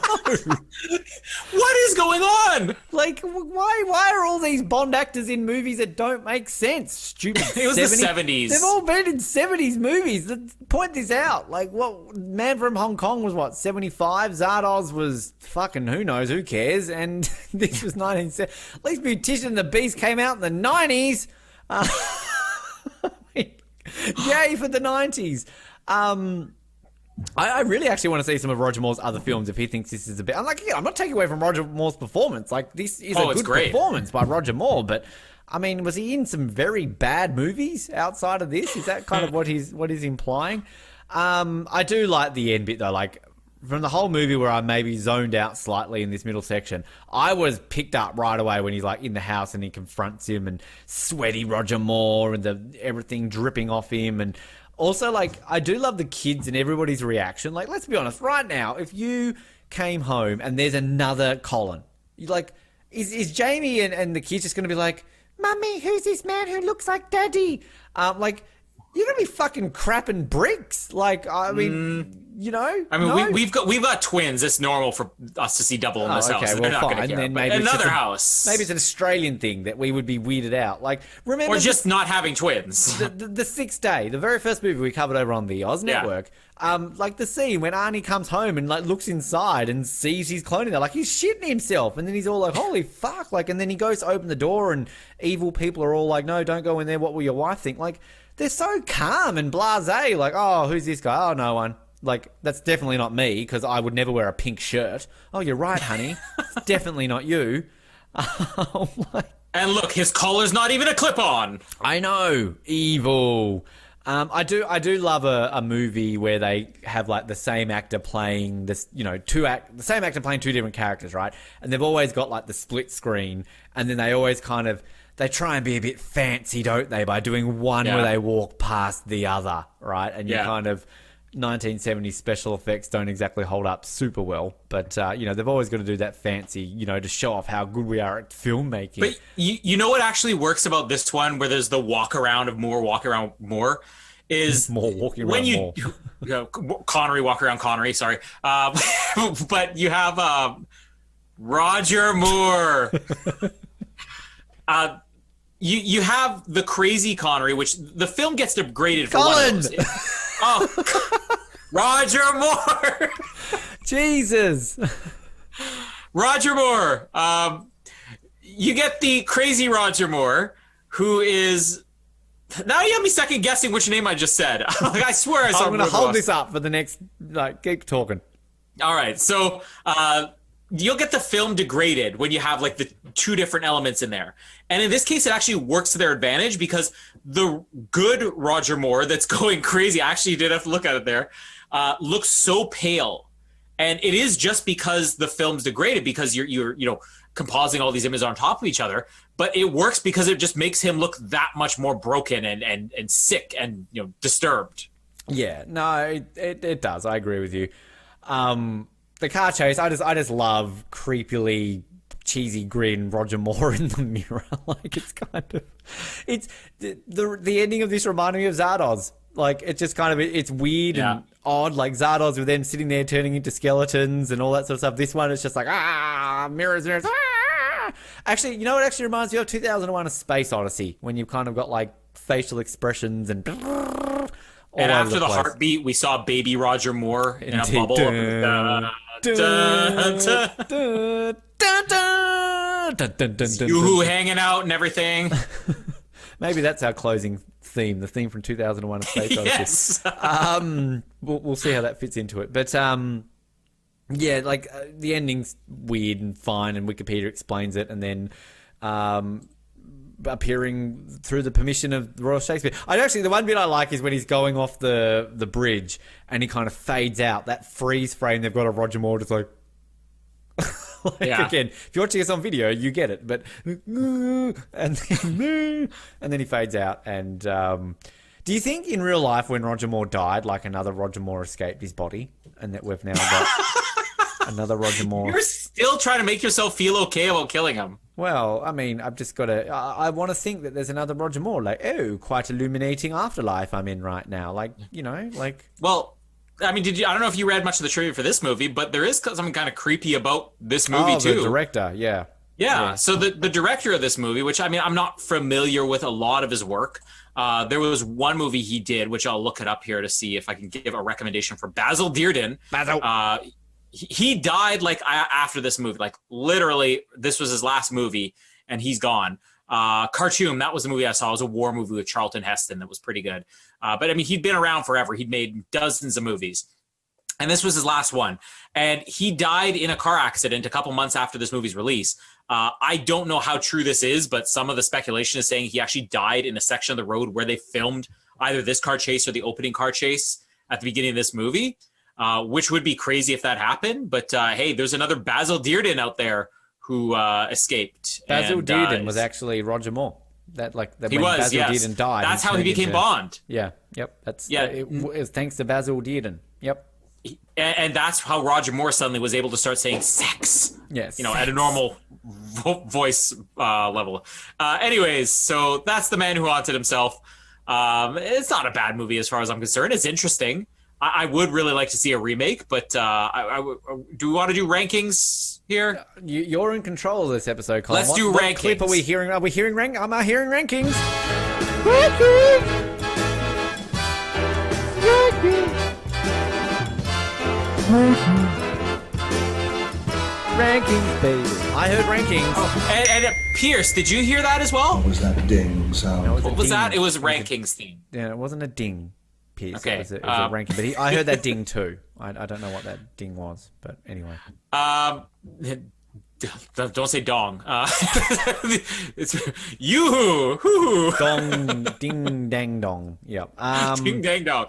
What is going on? Like, why are all these Bond actors in movies that don't make sense? Stupid. It was the 70s. They've all been in 70s movies. Point this out. Like, what? Man from Hong Kong was what, 75? Zardoz was fucking who knows, who cares? And this was 1970. At least Beautician and the Beast came out in the 90s. Yay for the 90s. I really actually want to see some of Roger Moore's other films if he thinks this is a bit. I'm not taking away from Roger Moore's performance. Like, this is a good performance by Roger Moore, but I mean, was he in some very bad movies outside of this? Is that kind of what he's implying? I do like the end bit though. Like, from the whole movie where I maybe zoned out slightly in this middle section, I was picked up right away when he's like in the house and he confronts him and sweaty Roger Moore and everything dripping off him. And also, like, I do love the kids and everybody's reaction. Like, let's be honest, right now, if you came home and there's another Colin, you like, is Jamie and the kids just going to be like, "Mummy, who's this man who looks like Daddy?" Like, you're going to be fucking crapping bricks. Like, I mean, we've got twins. It's normal for us to see double in this house. Well, they're not going to care. Then maybe another house. Maybe it's an Australian thing that we would be weirded out. Like, remember, or just not having twins. The Sixth Day, the very first movie we covered over on the Oz Network. Like the scene when Arnie comes home and like looks inside and sees his clone in there, like he's shitting himself, and then he's all like, "Holy fuck!" Like, and then he goes to open the door, and evil people are all like, "No, don't go in there. What will your wife think?" Like, they're so calm and blasé. Like, "Oh, who's this guy? Oh, no one." Like, that's definitely not me, because I would never wear a pink shirt. "Oh, you're right, honey. It's definitely not you." And look, his collar's not even a clip-on. I know. Evil. I do love a movie where they have like the same actor playing this, the same actor playing two different characters, right? And they've always got like the split screen, and then they always they try and be a bit fancy, don't they, by doing one where they walk past the other, right? And you kind of 1970s special effects don't exactly hold up super well, but they've always got to do that fancy, to show off how good we are at filmmaking. But you know what actually works about this one, where there's the walk around more, is more walking around more. Connery walk around Connery. Sorry, but you have Roger Moore. You have the crazy Connery, which the film gets degraded for Colin! one of those. Oh, Roger Moore. Jesus. Roger Moore. You get the crazy Roger Moore, who is... Now you have me second guessing which name I just said. Like, I swear I saw. I'm going to hold this up for the next... keep talking. All right, so you'll get the film degraded when you have like the two different elements in there. And in this case, it actually works to their advantage, because the good Roger Moore that's going crazy, I actually did have to look at it there, looks so pale. And it is just because the film's degraded, because you're compositing all these images on top of each other. But it works because it just makes him look that much more broken and sick and disturbed. Yeah, no, it does. I agree with you. The car chase, I just love creepily cheesy grin Roger Moore in the mirror. Like, it's the ending of this reminded me of Zardoz. Like, it's just it's weird and odd. Like, Zardoz with them sitting there turning into skeletons and all that sort of stuff. This one is just like, mirrors. Actually, you know what actually reminds me of 2001: A Space Odyssey, when you've kind of got like facial expressions and all And over after the place. heartbeat, we saw baby Roger Moore in a Indeed. bubble. Dun, dun, dun, dun, dun, dun, dun, dun, Yoo-hoo dun. hanging out and everything. Maybe that's our closing theme, the theme from 2001: A Space Odyssey. Yes. We'll see how that fits into it. But yeah, like the ending's weird and fine, and Wikipedia explains it, and then appearing through the permission of Royal Shakespeare. Actually, the one bit I like is when he's going off the bridge and he kind of fades out. That freeze frame they've got of Roger Moore just like. Yeah. Again, if you're watching us on video, you get it. But and then he fades out. And do you think in real life, when Roger Moore died, like another Roger Moore escaped his body, and that we've now got another Roger Moore? You're still trying to make yourself feel okay about killing him. Well, I mean, I've just got to. I want to think that there's another Roger Moore. Like, oh, quite illuminating afterlife I'm in right now. Like, you know, like. Well, I mean, I don't know if you read much of the trivia for this movie, but there is something kind of creepy about this movie too. The director, yeah. Yeah. So the director of this movie, which I mean, I'm not familiar with a lot of his work. There was one movie he did, which I'll look it up here to see if I can give a recommendation for Basil Dearden. Basil. He died like after this movie, like literally this was his last movie and he's gone. Khartoum, that was the movie I saw. It was a war movie with Charlton Heston that was pretty good. But I mean, he'd been around forever. He'd made dozens of movies. And this was his last one. And he died in a car accident a couple months after this movie's release. I don't know how true this is, but some of the speculation is saying he actually died in a section of the road where they filmed either this car chase or the opening car chase at the beginning of this movie, which would be crazy if that happened. But hey, there's another Basil Dearden out there who escaped. Basil Dearden was actually Roger Moore. That when Basil Dearden died. That's how he became Bond. Yeah. Yep. That's yeah. It was thanks to Basil Dearden. Yep. And that's how Roger Moore suddenly was able to start saying sex. Yes. You know, at a normal voice level. Anyways, so that's The Man Who Haunted Himself. It's not a bad movie as far as I'm concerned. It's interesting. I would really like to see a remake, but do we want to do rankings here? You're in control of this episode, Colin. Let's do what rankings. Clip are we hearing? Are we hearing Am I hearing rankings? Rankings, baby. I heard rankings. Oh, and Pierce, did you hear that as well? What was that ding sound? What was that? It was rankings theme. Yeah, it wasn't a ding, Pierce. Okay. It was a ranking. But I heard that ding too. I don't know what that ding was, but anyway. Don't say dong. It's yoo-hoo, hoo-hoo. Dong, ding, dang, dong. Yep. Ding, dang, dong.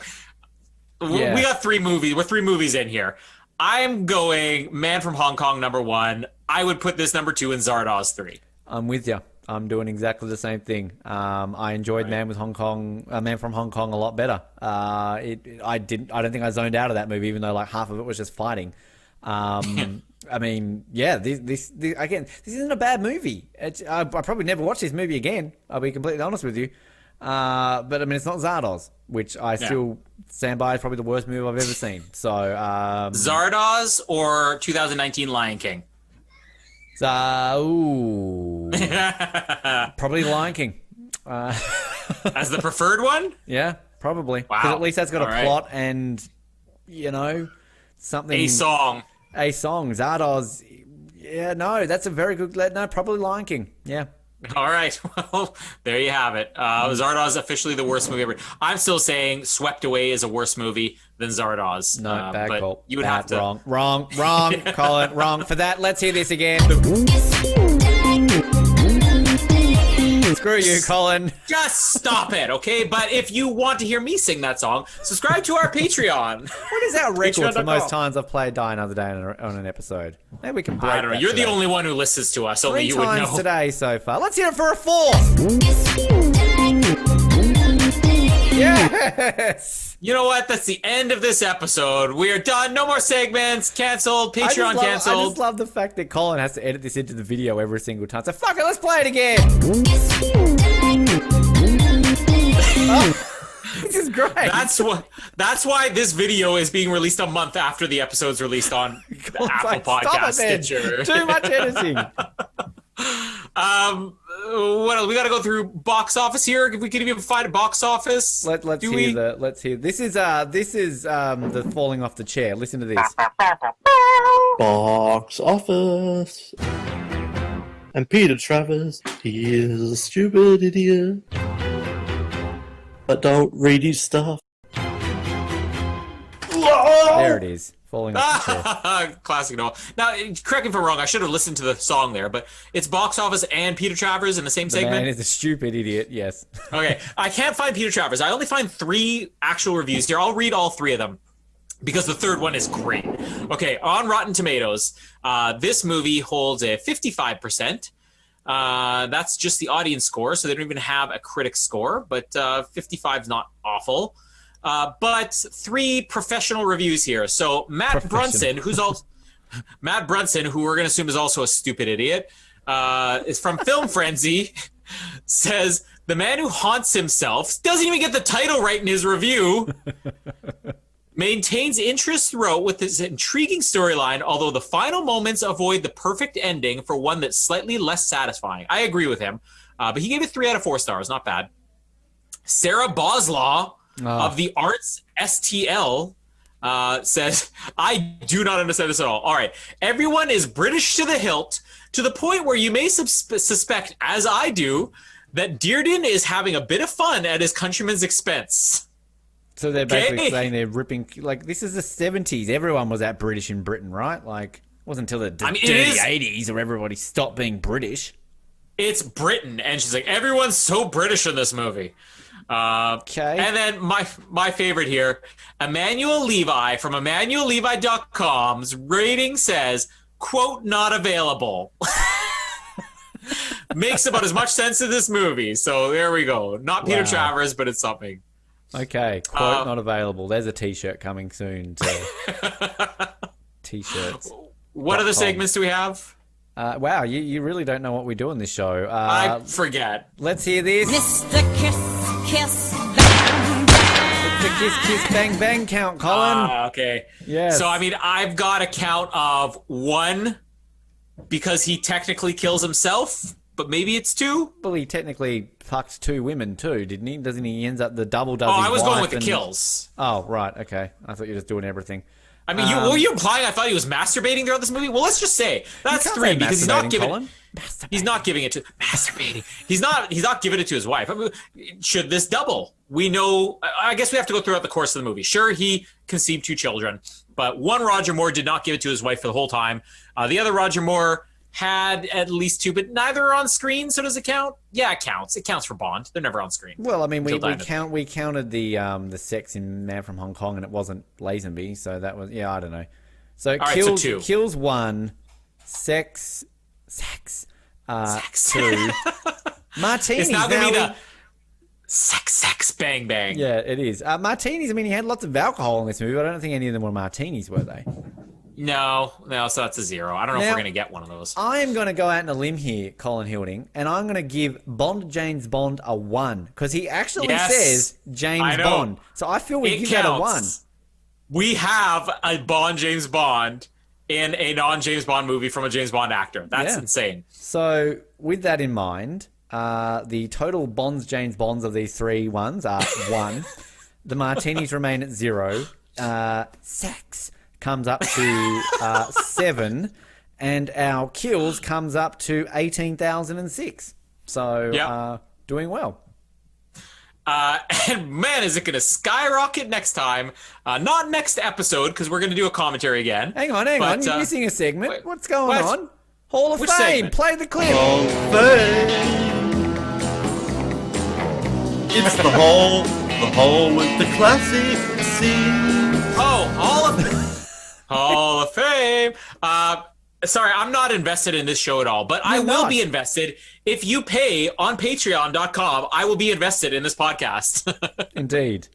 Yeah. We got 3 movies. We're 3 movies in here. I'm going Man from Hong Kong #1. I would put this #2 and Zardoz 3. I'm with you. I'm doing exactly the same thing. I enjoyed Man from Hong Kong a lot better. I don't think I zoned out of that movie, even though like half of it was just fighting. I mean, yeah, this again, this isn't a bad movie. I probably never watch this movie again. I'll be completely honest with you. But I mean, it's not Zardoz, which I still stand by is probably the worst movie I've ever seen. So Zardoz or 2019 Lion King? Probably Lion King. As the preferred one? Yeah, probably. Wow. Because at least that's got All a plot and, you know, something. A song. Zardoz. Yeah, no, that's a very good. No, probably Lion King. Yeah. All right. Well, there you have it. Zardoz officially the worst movie ever. I'm still saying Swept Away is a worse movie than Zardoz. No, bad but call. You would have to. Wrong, Colin, wrong. For that, let's hear this again. Screw you, Colin. Just stop it, okay? But if you want to hear me sing that song, subscribe to our Patreon. What is our record for most Patreon.com. times I've played Die Another Day on an episode? Maybe we can break I don't know. that You're the today. only one who listens to us. Only 3 you would times know. today so far. Let's hear it for a 4th. Yes. You know what? That's the end of this episode. We are done. No more segments. Canceled. Patreon I canceled. just love the fact that Colin has to edit this into the video every single time. So fuck it, let's play it again. This is great. That's why this video is being released a month after the episode's released on Colin's Apple like, Podcast, Stop it, man. Stitcher. Too much editing. What else? We got to go through box office here. If we can even find a box office. Let's hear. This is the falling off the chair. Listen to this. Box office. And Peter Travers, he is a stupid idiot. But don't read his stuff. There it is. Falling off the chair. Classic Noel. Now, correct me if I'm wrong. I should have listened to the song there, but it's box office and Peter Travers in the same segment. Man is a stupid idiot. Yes. Okay, I can't find Peter Travers. I only find 3 actual reviews here. I'll read all 3 of them because the third one is great. Okay, on Rotten Tomatoes, this movie holds a 55%. That's just the audience score, so they don't even have a critic score, but 55 is not awful. But 3 professional reviews here. So Matt Brunson, who we're going to assume is also a stupid idiot, is from Film Frenzy, says the man who haunts himself doesn't even get the title right in his review. Maintains interest throughout with his intriguing storyline, although the final moments avoid the perfect ending for one that's slightly less satisfying. I agree with him, but he gave it 3 out of 4 stars. Not bad. Sarah Boslaw of the Arts STL says, I do not understand this at all. All right. Everyone is British to the hilt, to the point where you may suspect, as I do, that Dearden is having a bit of fun at his countrymen's expense. So they're basically saying they're ripping, like, this is the 70s. Everyone was that British in Britain, right? Like, it wasn't until the dirty 80s where everybody stopped being British. It's Britain, and she's like, everyone's so British in this movie. Okay. And then my favorite here, Emmanuel Levi from EmmanuelLevi.com's rating says, quote, not available. Makes about as much sense in this movie. So there we go. Not Peter Travers, but it's something. Okay, quote not available. There's a T-shirt coming soon. T-shirts. What other segments do we have? Wow, you really don't know what we do on this show. I forget. Let's hear this. Mr. Kiss, Kiss, Bang, Bang. It's the Kiss, Kiss, Bang, Bang count, Colin. Okay. Yes. So, I mean, I've got a count of 1 because he technically kills himself. But maybe it's 2? Well, he technically fucked 2 women too, didn't he? Doesn't he? He ends up the double does. Oh, his I was going wife with the kills. Oh, right. Okay. I thought you were just doing everything. I mean, were you implying I thought he was masturbating throughout this movie? Well, let's just say that's 3 because he's not giving. He's not giving it to masturbating. He's not giving it to his wife. I mean, should this double? We know. I guess we have to go throughout the course of the movie. Sure, he conceived 2 children, but one Roger Moore did not give it to his wife for the whole time. The other Roger Moore had at least 2, but neither are on screen. So does it count? Yeah, it counts. It counts for Bond. They're never on screen. Well, I mean, we counted the sex in Man from Hong Kong, and it wasn't Lazenby, so that was I don't know. So kills 1, sex 2, martinis. It's now gonna be the sex bang bang. Yeah, it is. Martinis. I mean, he had lots of alcohol in this movie, but I don't think any of them were martinis, were they? No, so that's a 0. I don't know if we're going to get one of those. I am going to go out on a limb here, Colin Hilding, and I'm going to give James Bond a 1, because he actually says James Bond. So I feel we give that a 1. We have a James Bond in a non-James Bond movie from a James Bond actor. That's insane. So with that in mind, the total James Bonds of these 3 ones are 1. The martinis remain at 0. Sex comes up to 7, and our kills comes up to 18,006. So doing well. And man, is it going to skyrocket next time? Not next episode, because we're going to do a commentary again. Hang on. You're missing a segment. What's going on? Hall of Fame. Segment? Play the clip. Hall of Fame. It's the hall with the classic scene. Oh, Hall of Fame. Sorry, I'm not invested in this show at all, but I will be invested. If you pay on patreon.com, I will be invested in this podcast. Indeed.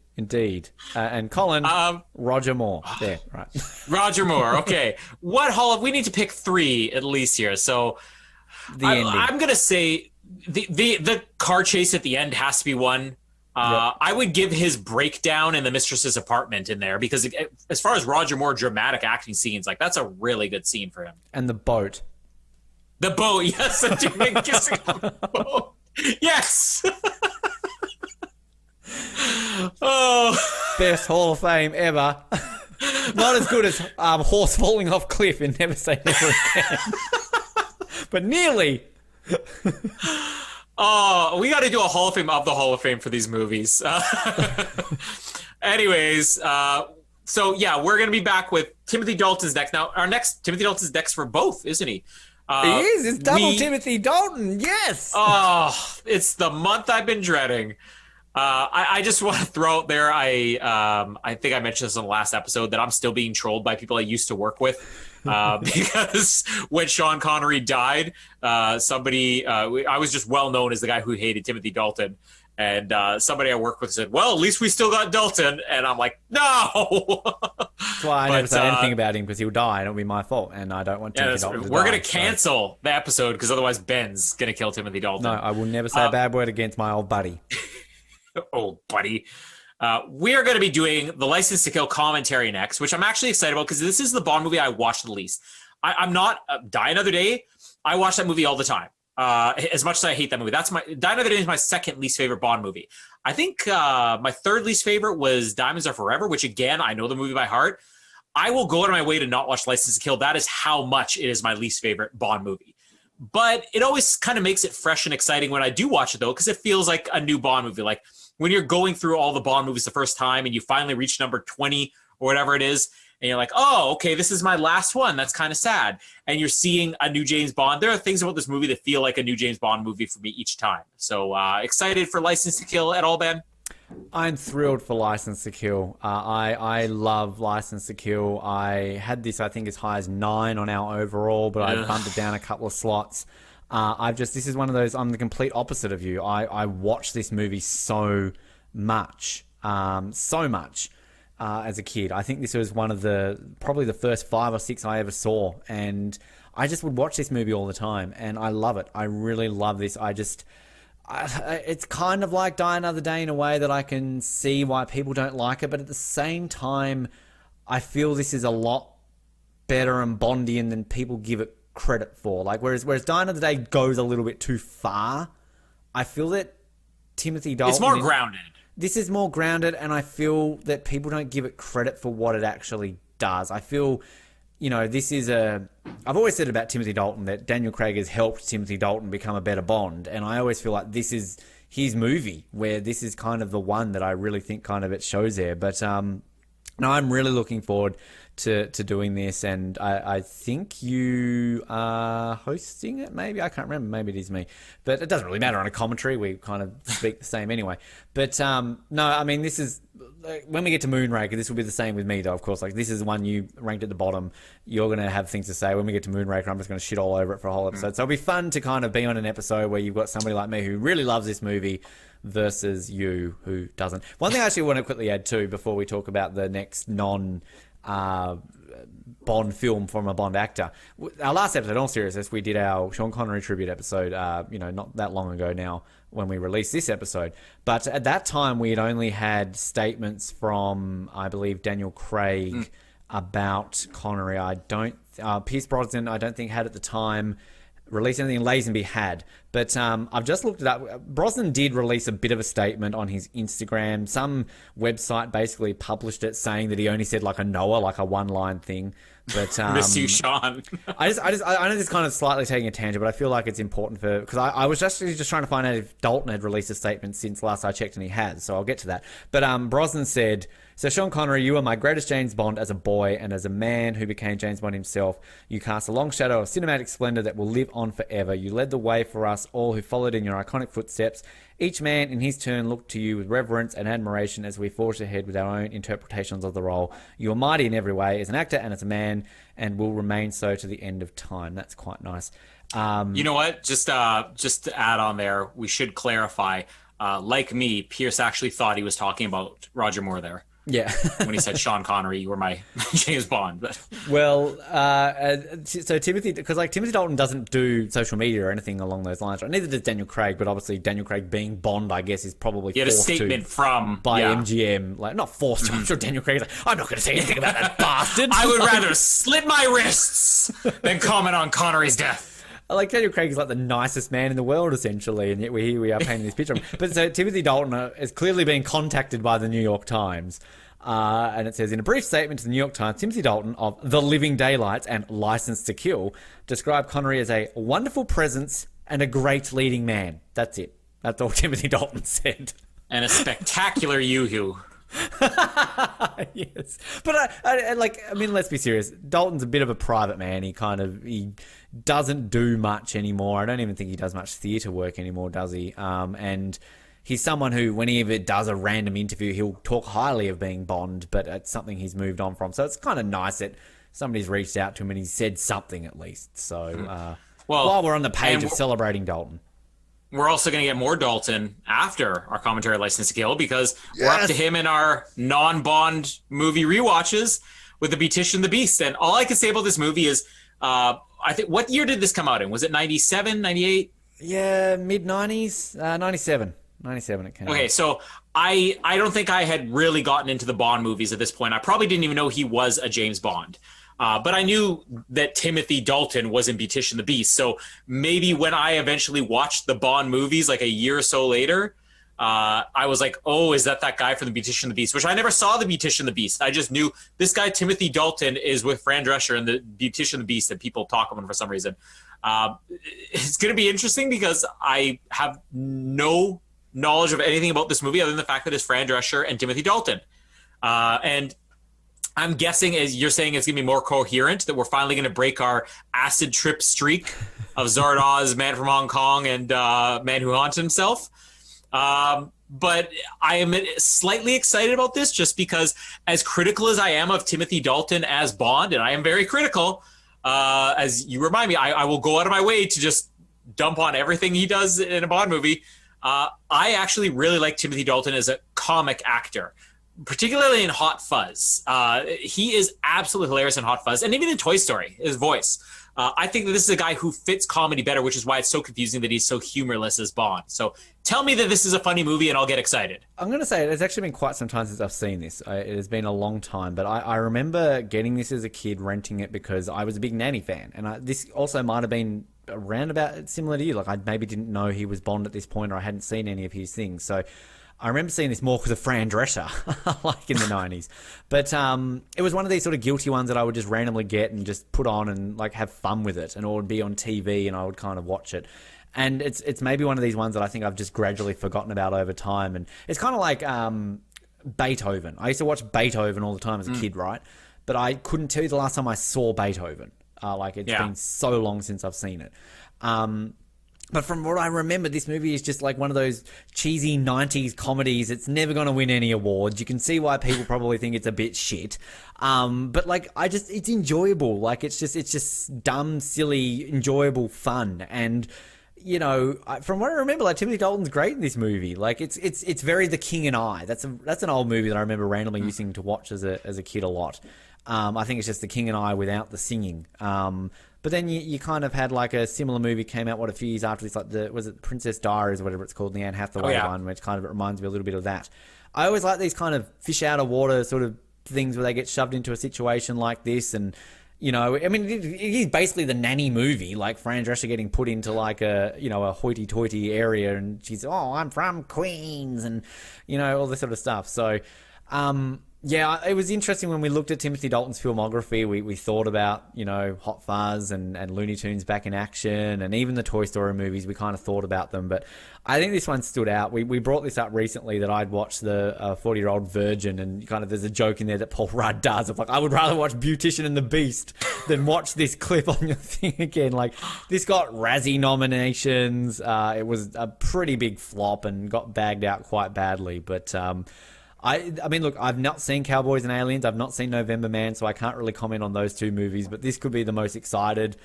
And Colin, Roger Moore. There, right. Roger Moore, okay. We need to pick 3 at least here. So I'm going to say the car chase at the end has to be 1. I would give his breakdown in the mistress's apartment in there because as far as Roger Moore dramatic acting scenes, like that's a really good scene for him. And the boat. The boat, yes, the two men kissing on the boat. Yes. Oh, Best Hall of Fame ever. Not as good as horse falling off cliff in Never Say Never Again. But nearly. oh, we got to do a Hall of Fame of the Hall of Fame for these movies. Anyways, so yeah, we're gonna be back with Timothy Dalton's next. Now, our next Timothy Dalton's next for both, isn't he? He is. It's double Timothy Dalton. Yes. Oh, it's the month I've been dreading. I just want to throw out there. I think I mentioned this in the last episode that I'm still being trolled by people I used to work with because when Sean Connery died, I was just well known as the guy who hated Timothy Dalton. And somebody I work with said, well, at least we still got Dalton. And I'm like, no. That's why I never say anything about him, because he'll die and it'll be my fault. And I don't want Timothy Dalton to die. We're going to cancel the episode because otherwise Ben's going to kill Timothy Dalton. No, I will never say a bad word against my old buddy. Oh, buddy. We are going to be doing the License to Kill commentary next, which I'm actually excited about because this is the Bond movie I watched the least. I'm not Die Another Day. I watch that movie all the time. As much as I hate that movie, Die Another Day is my second least favorite Bond movie. I think my third least favorite was Diamonds Are Forever, which again, I know the movie by heart. I will go out of my way to not watch License to Kill. That is how much it is my least favorite Bond movie. But it always kind of makes it fresh and exciting when I do watch it, though, because it feels like a new Bond movie. Like when you're going through all the Bond movies the first time and you finally reach number 20 or whatever it is, and you're like, oh, okay, this is my last one. That's kind of sad. And you're seeing a new James Bond. There are things about this movie that feel like a new James Bond movie for me each time. So excited for License to Kill at all, Ben? I'm thrilled for License to Kill. I love License to Kill. I had this, I think, as high as 9 on our overall, but I bumped it down a couple of slots. This is one of those, I'm the complete opposite of you. I watched this movie so much. As a kid. I think this was one of probably the first 5 or 6 I ever saw, and I just would watch this movie all the time, and I love it. I really love this. It's kind of like Die Another Day in a way that I can see why people don't like it, but at the same time, I feel this is a lot better and Bondian than people give it credit for. Like whereas Die Another Day goes a little bit too far, I feel that Timothy Dalton... It's more grounded. This is more grounded, and I feel that people don't give it credit for what it actually does. I feel, this is I've always said about Timothy Dalton that Daniel Craig has helped Timothy Dalton become a better Bond, and I always feel like this is his movie, where this is kind of the one that I really think kind of it shows there. But no, I'm really looking forward to doing this, and I think you are hosting it, maybe? I can't remember. Maybe it is me. But it doesn't really matter on a commentary. We kind of speak the same anyway. But no, I mean, this is... When we get to Moonraker, this will be the same with me, though, of course. Like, this is one you ranked at the bottom. You're going to have things to say. When we get to Moonraker, I'm just going to shit all over it for a whole episode. So it'll be fun to kind of be on an episode where you've got somebody like me who really loves this movie versus you who doesn't. One thing I actually want to quickly add, too, before we talk about the next Bond film from a Bond actor. Our last episode, in all seriousness, we did our Sean Connery tribute episode, not that long ago now when we released this episode. But at that time, we had only had statements from, I believe, Daniel Craig about Connery. Pierce Brosnan, I don't think had at the time released anything. Lazenby had. But I've just looked it up. Brosnan did release a bit of a statement on his Instagram. Some website basically published it saying that he only said like a Noah, like a one-line thing. But miss you, Sean. I know this is kind of slightly taking a tangent, but I feel like it's important because I was just trying to find out if Dalton had released a statement since last I checked, and he has. So I'll get to that. But Brosnan said, "So Sean Connery, you are my greatest James Bond as a boy and as a man who became James Bond himself. You cast a long shadow of cinematic splendor that will live on forever. You led the way for us all who followed in your iconic footsteps. Each man in his turn looked to you with reverence and admiration as we forged ahead with our own interpretations of the role. You are mighty in every way as an actor and as a man, and will remain so to the end of time." That's quite nice. You know what? Just to add on there, we should clarify. Like me, Pierce actually thought he was talking about Roger Moore there. Yeah. When he said, Sean Connery, you were my James Bond. But well, so Timothy, because like Timothy Dalton doesn't do social media or anything along those lines, right? Neither does Daniel Craig, but obviously Daniel Craig being Bond, I guess, is probably he had a forced statement to from by MGM, like not forced to. I'm sure Daniel Craig's like, I'm not going to say anything about that bastard. I would rather slit my wrists than comment on Connery's death. like Daniel Craig is like the nicest man in the world, essentially, and yet here we are painting this picture of him. But so Timothy Dalton is clearly being contacted by the New York Times. And it says, in a brief statement to the New York Times, Timothy Dalton of The Living Daylights and License to Kill described Connery as a wonderful presence and a great leading man. That's it. That's all Timothy Dalton said. And a spectacular yoo-hoo. Yes. But I mean, let's be serious. Dalton's a bit of a private man. He doesn't do much anymore. I don't even think he does much theatre work anymore, does he? And he's someone who, whenever he does a random interview, he'll talk highly of being Bond, but it's something he's moved on from. So it's kind of nice that somebody's reached out to him and he's said something at least. So while we're on the page of celebrating Dalton. We're also going to get more Dalton after our commentary License to Kill, because we're up to him in our non-Bond movie rewatches with The Beautician and the Beast. And all I can say about this movie is, I think, what year did this come out in? Was it 97, 98? Yeah, mid-90s, 97. 97 it came Okay, out. so I don't think I had really gotten into the Bond movies at this point. I probably didn't even know he was a James Bond. But I knew that Timothy Dalton was in Beautician and the Beast. So maybe when I eventually watched the Bond movies like a year or so later, I was like, oh, is that guy from the Beautician and the Beast? Which I never saw the Beautician and the Beast. I just knew this guy, Timothy Dalton, is with Fran Drescher in the Beautician and the Beast, and people talk about him for some reason. It's going to be interesting because I have no knowledge of anything about this movie other than the fact that it's Fran Drescher and Timothy Dalton. And I'm guessing, as you're saying, it's going to be more coherent, that we're finally going to break our acid trip streak of Zardoz, Man from Hong Kong, and Man Who Haunted Himself. But I am slightly excited about this just because, as critical as I am of Timothy Dalton as Bond, and I am very critical, as you remind me, I will go out of my way to just dump on everything he does in a Bond movie. I actually really like Timothy Dalton as a comic actor, particularly in Hot Fuzz. He is absolutely hilarious in Hot Fuzz, and even in Toy Story, his voice. I think that this is a guy who fits comedy better, which is why it's so confusing that he's so humorless as Bond. So tell me that this is a funny movie and I'll get excited. I'm going to say it's actually been quite some time since I've seen this. It has been a long time, but I remember getting this as a kid, renting it because I was a big Nanny fan. And this also might have been around about similar to you. Like, I maybe didn't know he was Bond at this point, or I hadn't seen any of his things. So I remember seeing this more because of Fran Drescher, like in the 90s. But it was one of these sort of guilty ones that I would just randomly get and just put on and like have fun with it. And it would be on TV and I would kind of watch it. And it's maybe one of these ones that I think I've just gradually forgotten about over time. And it's kind of like Beethoven. I used to watch Beethoven all the time as a kid, right? But I couldn't tell you the last time I saw Beethoven. It's been so long since I've seen it. But from what I remember, this movie is just like one of those cheesy 90s comedies. It's never going to win any awards. You can see why people probably think it's a bit shit. But like, it's enjoyable. Like, it's just dumb, silly, enjoyable fun. And, you know, from what I remember, like, Timothy Dalton's great in this movie. Like, it's very The King and I. That's an old movie that I remember randomly using to watch as a kid a lot. I think it's just The King and I without the singing. But then you kind of had like a similar movie came out, a few years after this, like was it Princess Diaries or whatever it's called, the Anne Hathaway one, which kind of reminds me a little bit of that. I always like these kind of fish out of water sort of things where they get shoved into a situation like this. And, you know, I mean, it is basically the nanny movie, like Fran Drescher getting put into like a hoity-toity area and she's, I'm from Queens and, you know, all this sort of stuff. So, yeah, it was interesting when we looked at Timothy Dalton's filmography. We thought about, you know, Hot Fuzz and Looney Tunes Back in Action and even the Toy Story movies. We kind of thought about them. But I think this one stood out. We brought this up recently that I'd watched the 40-Year-Old Virgin, and kind of there's a joke in there that Paul Rudd does of like, I would rather watch Beautician and the Beast than watch this clip on your thing again. Like, this got Razzie nominations. It was a pretty big flop and got bagged out quite badly. But I mean, look, I've not seen Cowboys and Aliens. I've not seen November Man, so I can't really comment on those two movies. But this could be the most excited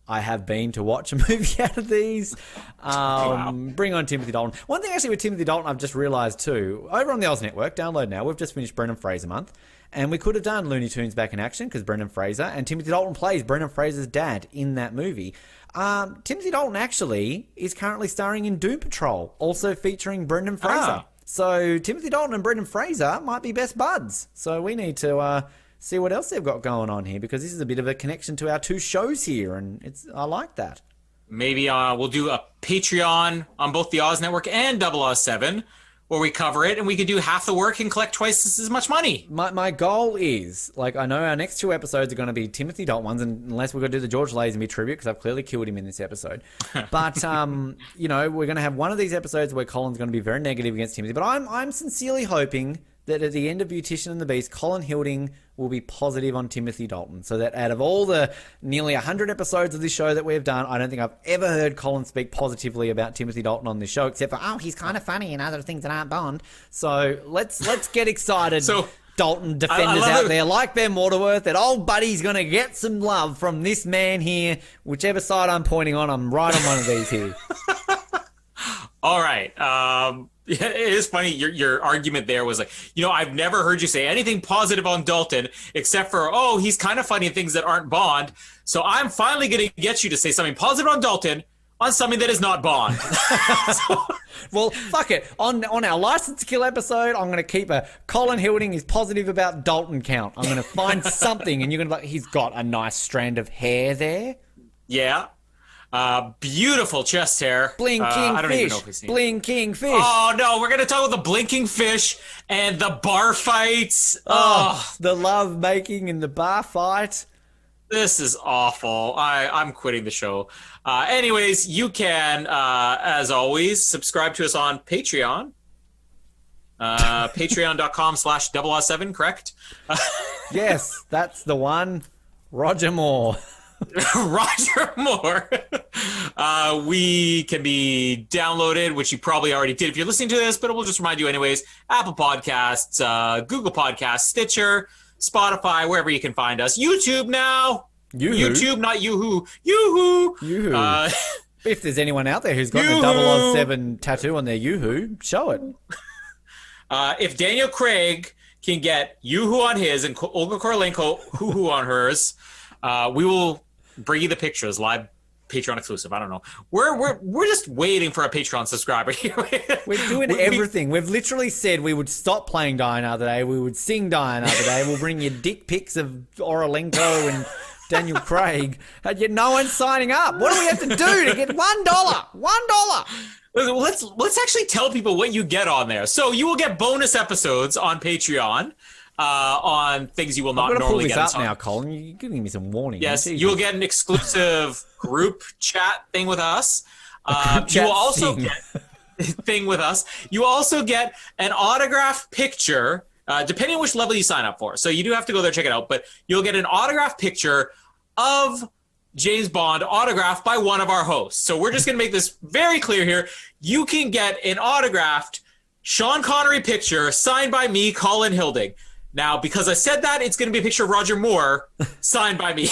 I have been to watch a movie out of these. Bring on Timothy Dalton. One thing actually with Timothy Dalton I've just realised too, over on the Oz Network, download now, we've just finished Brendan Fraser month. And we could have done Looney Tunes Back in Action because Brendan Fraser and Timothy Dalton plays Brendan Fraser's dad in that movie. Timothy Dalton actually is currently starring in Doom Patrol, also featuring Brendan Fraser. So Timothy Dalton and Brendan Fraser might be best buds. So we need to see what else they've got going on here, because this is a bit of a connection to our two shows here, and I like that. Maybe we'll do a Patreon on both the Oz Network and Double Oz 7, where we cover it, and we could do half the work and collect twice as much money. My goal is, like, I know our next 2 episodes are going to be Timothy Dalton ones, and unless we're going to do the George Lazenby tribute, because I've clearly killed him in this episode. But, you know, we're going to have one of these episodes where Colin's going to be very negative against Timothy. But I'm sincerely hoping that at the end of Beautician and the Beast, Colin Hilding will be positive on Timothy Dalton. So that out of all the nearly 100 episodes of this show that we've done, I don't think I've ever heard Colin speak positively about Timothy Dalton on this show, except for, oh, he's kind of funny and other things that aren't Bond. So let's get excited. So Dalton defenders out there like Ben Waterworth, that old buddy's going to get some love from this man here. Whichever side I'm pointing on, I'm right on one of these here. All right. Yeah, it is funny. Your argument there was like, you know, I've never heard you say anything positive on Dalton except for, oh, he's kind of funny in things that aren't Bond. So I'm finally going to get you to say something positive on Dalton on something that is not Bond. Well, fuck it. On our License to Kill episode, I'm going to keep a Colin Hilding is positive about Dalton count. I'm going to find something, and you're going to be like, he's got a nice strand of hair there. Yeah. Beautiful chest hair. Blinking I don't fish. even know if he's seen. Blinking fish. Oh no, we're gonna talk about the blinking fish and the bar fights. Oh, The love making and the bar fight. this is awful. I'm quitting the show. Anyways, you can, as always, subscribe to us on Patreon. Patreon.com/007, correct? Yes, that's the one. Roger Moore. Roger Moore. We can be downloaded, which you probably already did if you're listening to this, but we'll just remind you anyways. Apple Podcasts, Google Podcasts, Stitcher, Spotify, wherever you can find us. YouTube now. Yoo-hoo. YouTube, not Yoo-hoo. Yoo-hoo. Yoo-hoo. If there's anyone out there who's got the 007 tattoo on their Yoo-hoo, show it. If Daniel Craig can get Yoo-hoo on his and Olga Korolenko hoo-hoo on hers, we will bring you the pictures live, Patreon exclusive. I don't know. We're just waiting for a Patreon subscriber here. We're doing everything. We've literally said we would stop playing Die Another Day. We would sing Die Another Day. We'll bring you dick pics of Korolenko and Daniel Craig. And yet no one's signing up. What do we have to do to get $1? $1. Let's actually tell people what you get on there. So you will get bonus episodes on Patreon. On things you will not normally get. I'm going to pull this up now, Colin. You're giving me some warning. Yes, you will get an exclusive group chat thing with us. You will also get thing with us. You also get an autographed picture, depending on which level you sign up for. So you do have to go there, check it out. But you'll get an autographed picture of James Bond autographed by one of our hosts. So we're just going to make this very clear here. You can get an autographed Sean Connery picture signed by me, Colin Hilding. Now, because I said that, it's going to be a picture of Roger Moore signed by me.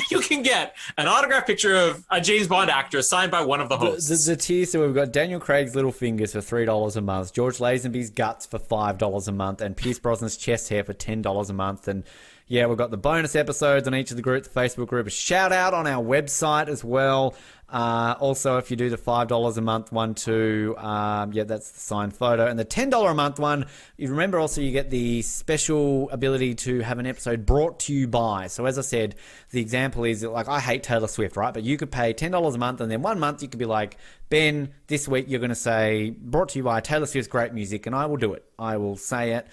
You can get an autographed picture of a James Bond actor signed by one of the hosts. The tier, so we've got Daniel Craig's little fingers for $3 a month, George Lazenby's guts for $5 a month, and Pierce Brosnan's chest hair for $10 a month. And yeah, we've got the bonus episodes on each of the groups, the Facebook group, a shout out on our website as well. Also, if you do the $5 a month one too, yeah, that's the signed photo. And the $10 a month one, you remember also you get the special ability to have an episode brought to you by. So as I said, the example is like, I hate Taylor Swift, right? But you could pay $10 a month, and then 1 month you could be like, Ben, this week you're going to say, brought to you by Taylor Swift's great music, and I will do it. I will say it.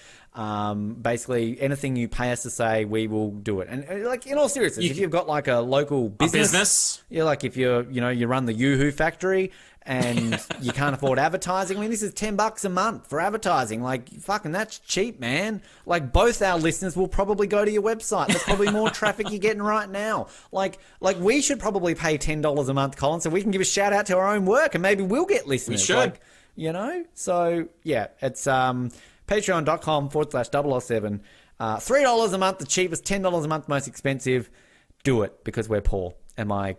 Basically anything you pay us to say, we will do it. And like, in all seriousness, if you've got like a local business, yeah, like if you're, you run the Yoo-hoo factory and you can't afford advertising. I mean, this is $10 a month for advertising. Like, fucking, that's cheap, man. Like, both our listeners will probably go to your website. There's probably more traffic you're getting right now. Like we should probably pay $10 a month, Colin, so we can give a shout out to our own work, and maybe we'll get listeners. We should. Like, so yeah, it's, patreon.com/007. $3 a month, the cheapest. $10 a month, most expensive. Do it, because we're poor. Am I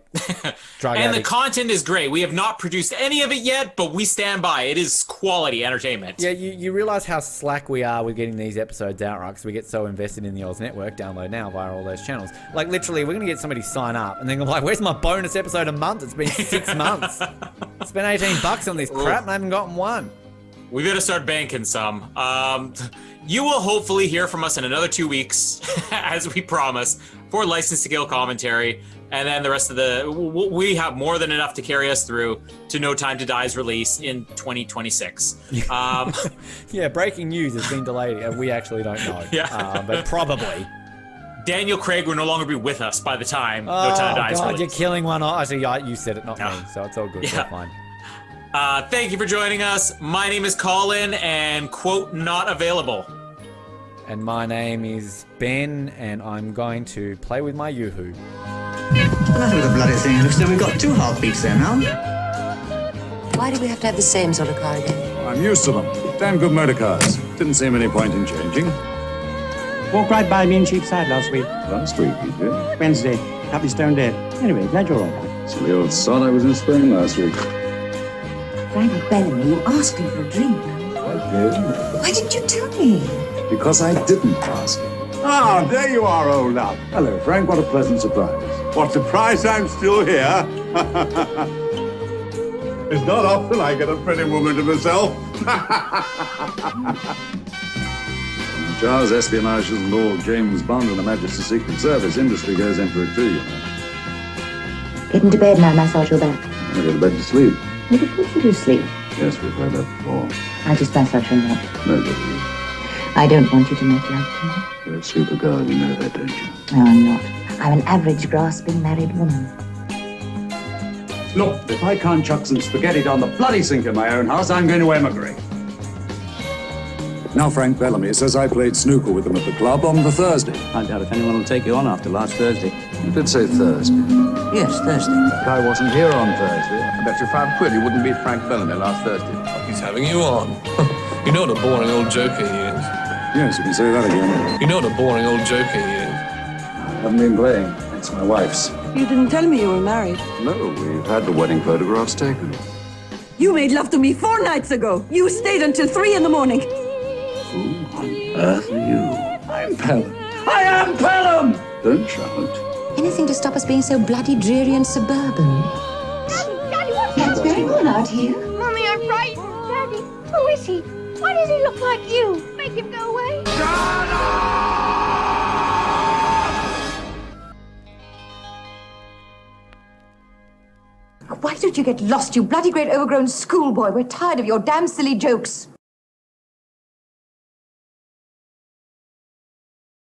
drug And addict? the content is great. We have not produced any of it yet, but we stand by. It is quality entertainment. Yeah, you realize how slack we are with getting these episodes out, right? Because we get so invested in the Oz Network. Download now via all those channels. Like, literally, we're going to get somebody to sign up, and then I'm like, where's my bonus episode a month? It's been 6 months. Spent $18 on this crap, and I haven't gotten one. We better start banking some. You will hopefully hear from us in another 2 weeks, as we promise, for License to Kill commentary. And then the rest of we have more than enough to carry us through to No Time to Die's release in 2026. Yeah, breaking news has been delayed. We actually don't know. Yeah. But probably. Daniel Craig will no longer be with us by the time No Oh, Time to Die's God, release. you're killing one off. Actually, you said it, not me, so it's all good. Yeah. We're fine. Thank you for joining us. My name is Colin, and quote, not available. And my name is Ben, and I'm going to play with my Yoo-hoo. That was a bloody thing. It looks as though we've got two heartbeats there now. Why do we have to have the same sort of car again? I'm used to them. Damn good motor cars. Didn't seem any point in changing. Walked right by me in Cheapside last week. Last week, you did? Wednesday. Happy stone dead. Anyway, glad you're all right. Silly old sod, I was in Spain last week. Frank Bellamy, you asked me for a drink. I did. Why didn't you tell me? Because I didn't ask. Ah, there you are, old love. Hello, Frank. What a pleasant surprise. What surprise I'm still here. It's not often I get a pretty woman to myself. Charles, espionage isn't all James Bond and the Majesty's Secret Service. Industry goes in for it too, you know. Get into bed now, massage your back. I go to bed to sleep. Never put you to sleep. Yes, we've heard that before. I just massage your neck. No, good. I don't want you to make love to me. You're a super girl, you know that, don't you? No, I'm not. I'm an average, grasping, married woman. Look, if I can't chuck some spaghetti down the bloody sink in my own house, I'm going to emigrate. Now, Frank Bellamy says I played snooker with him at the club on the Thursday. I doubt if anyone will take you on after last Thursday. You did say Thursday. Yes, Thursday. That guy wasn't here on Thursday. I bet you £5 you wouldn't beat Frank Bellamy last Thursday. He's having you on. You know what a boring old joker he is. Yes, you can say that again. You know what a boring old joker he is. I haven't been playing. It's my wife's. You didn't tell me you were married. No, we've had the wedding photographs taken. You made love to me 4 nights ago. You stayed until 3 in the morning. Who on earth are you? I'm Pelham. I am Pelham! Don't shout. Anything to stop us being so bloody dreary and suburban. Daddy, what's It's going on out here. Mommy, I'm frightened. Daddy, who is he? Why does he look like you? Make him go away. Why don't you get lost, you bloody great overgrown schoolboy? We're tired of your damn silly jokes.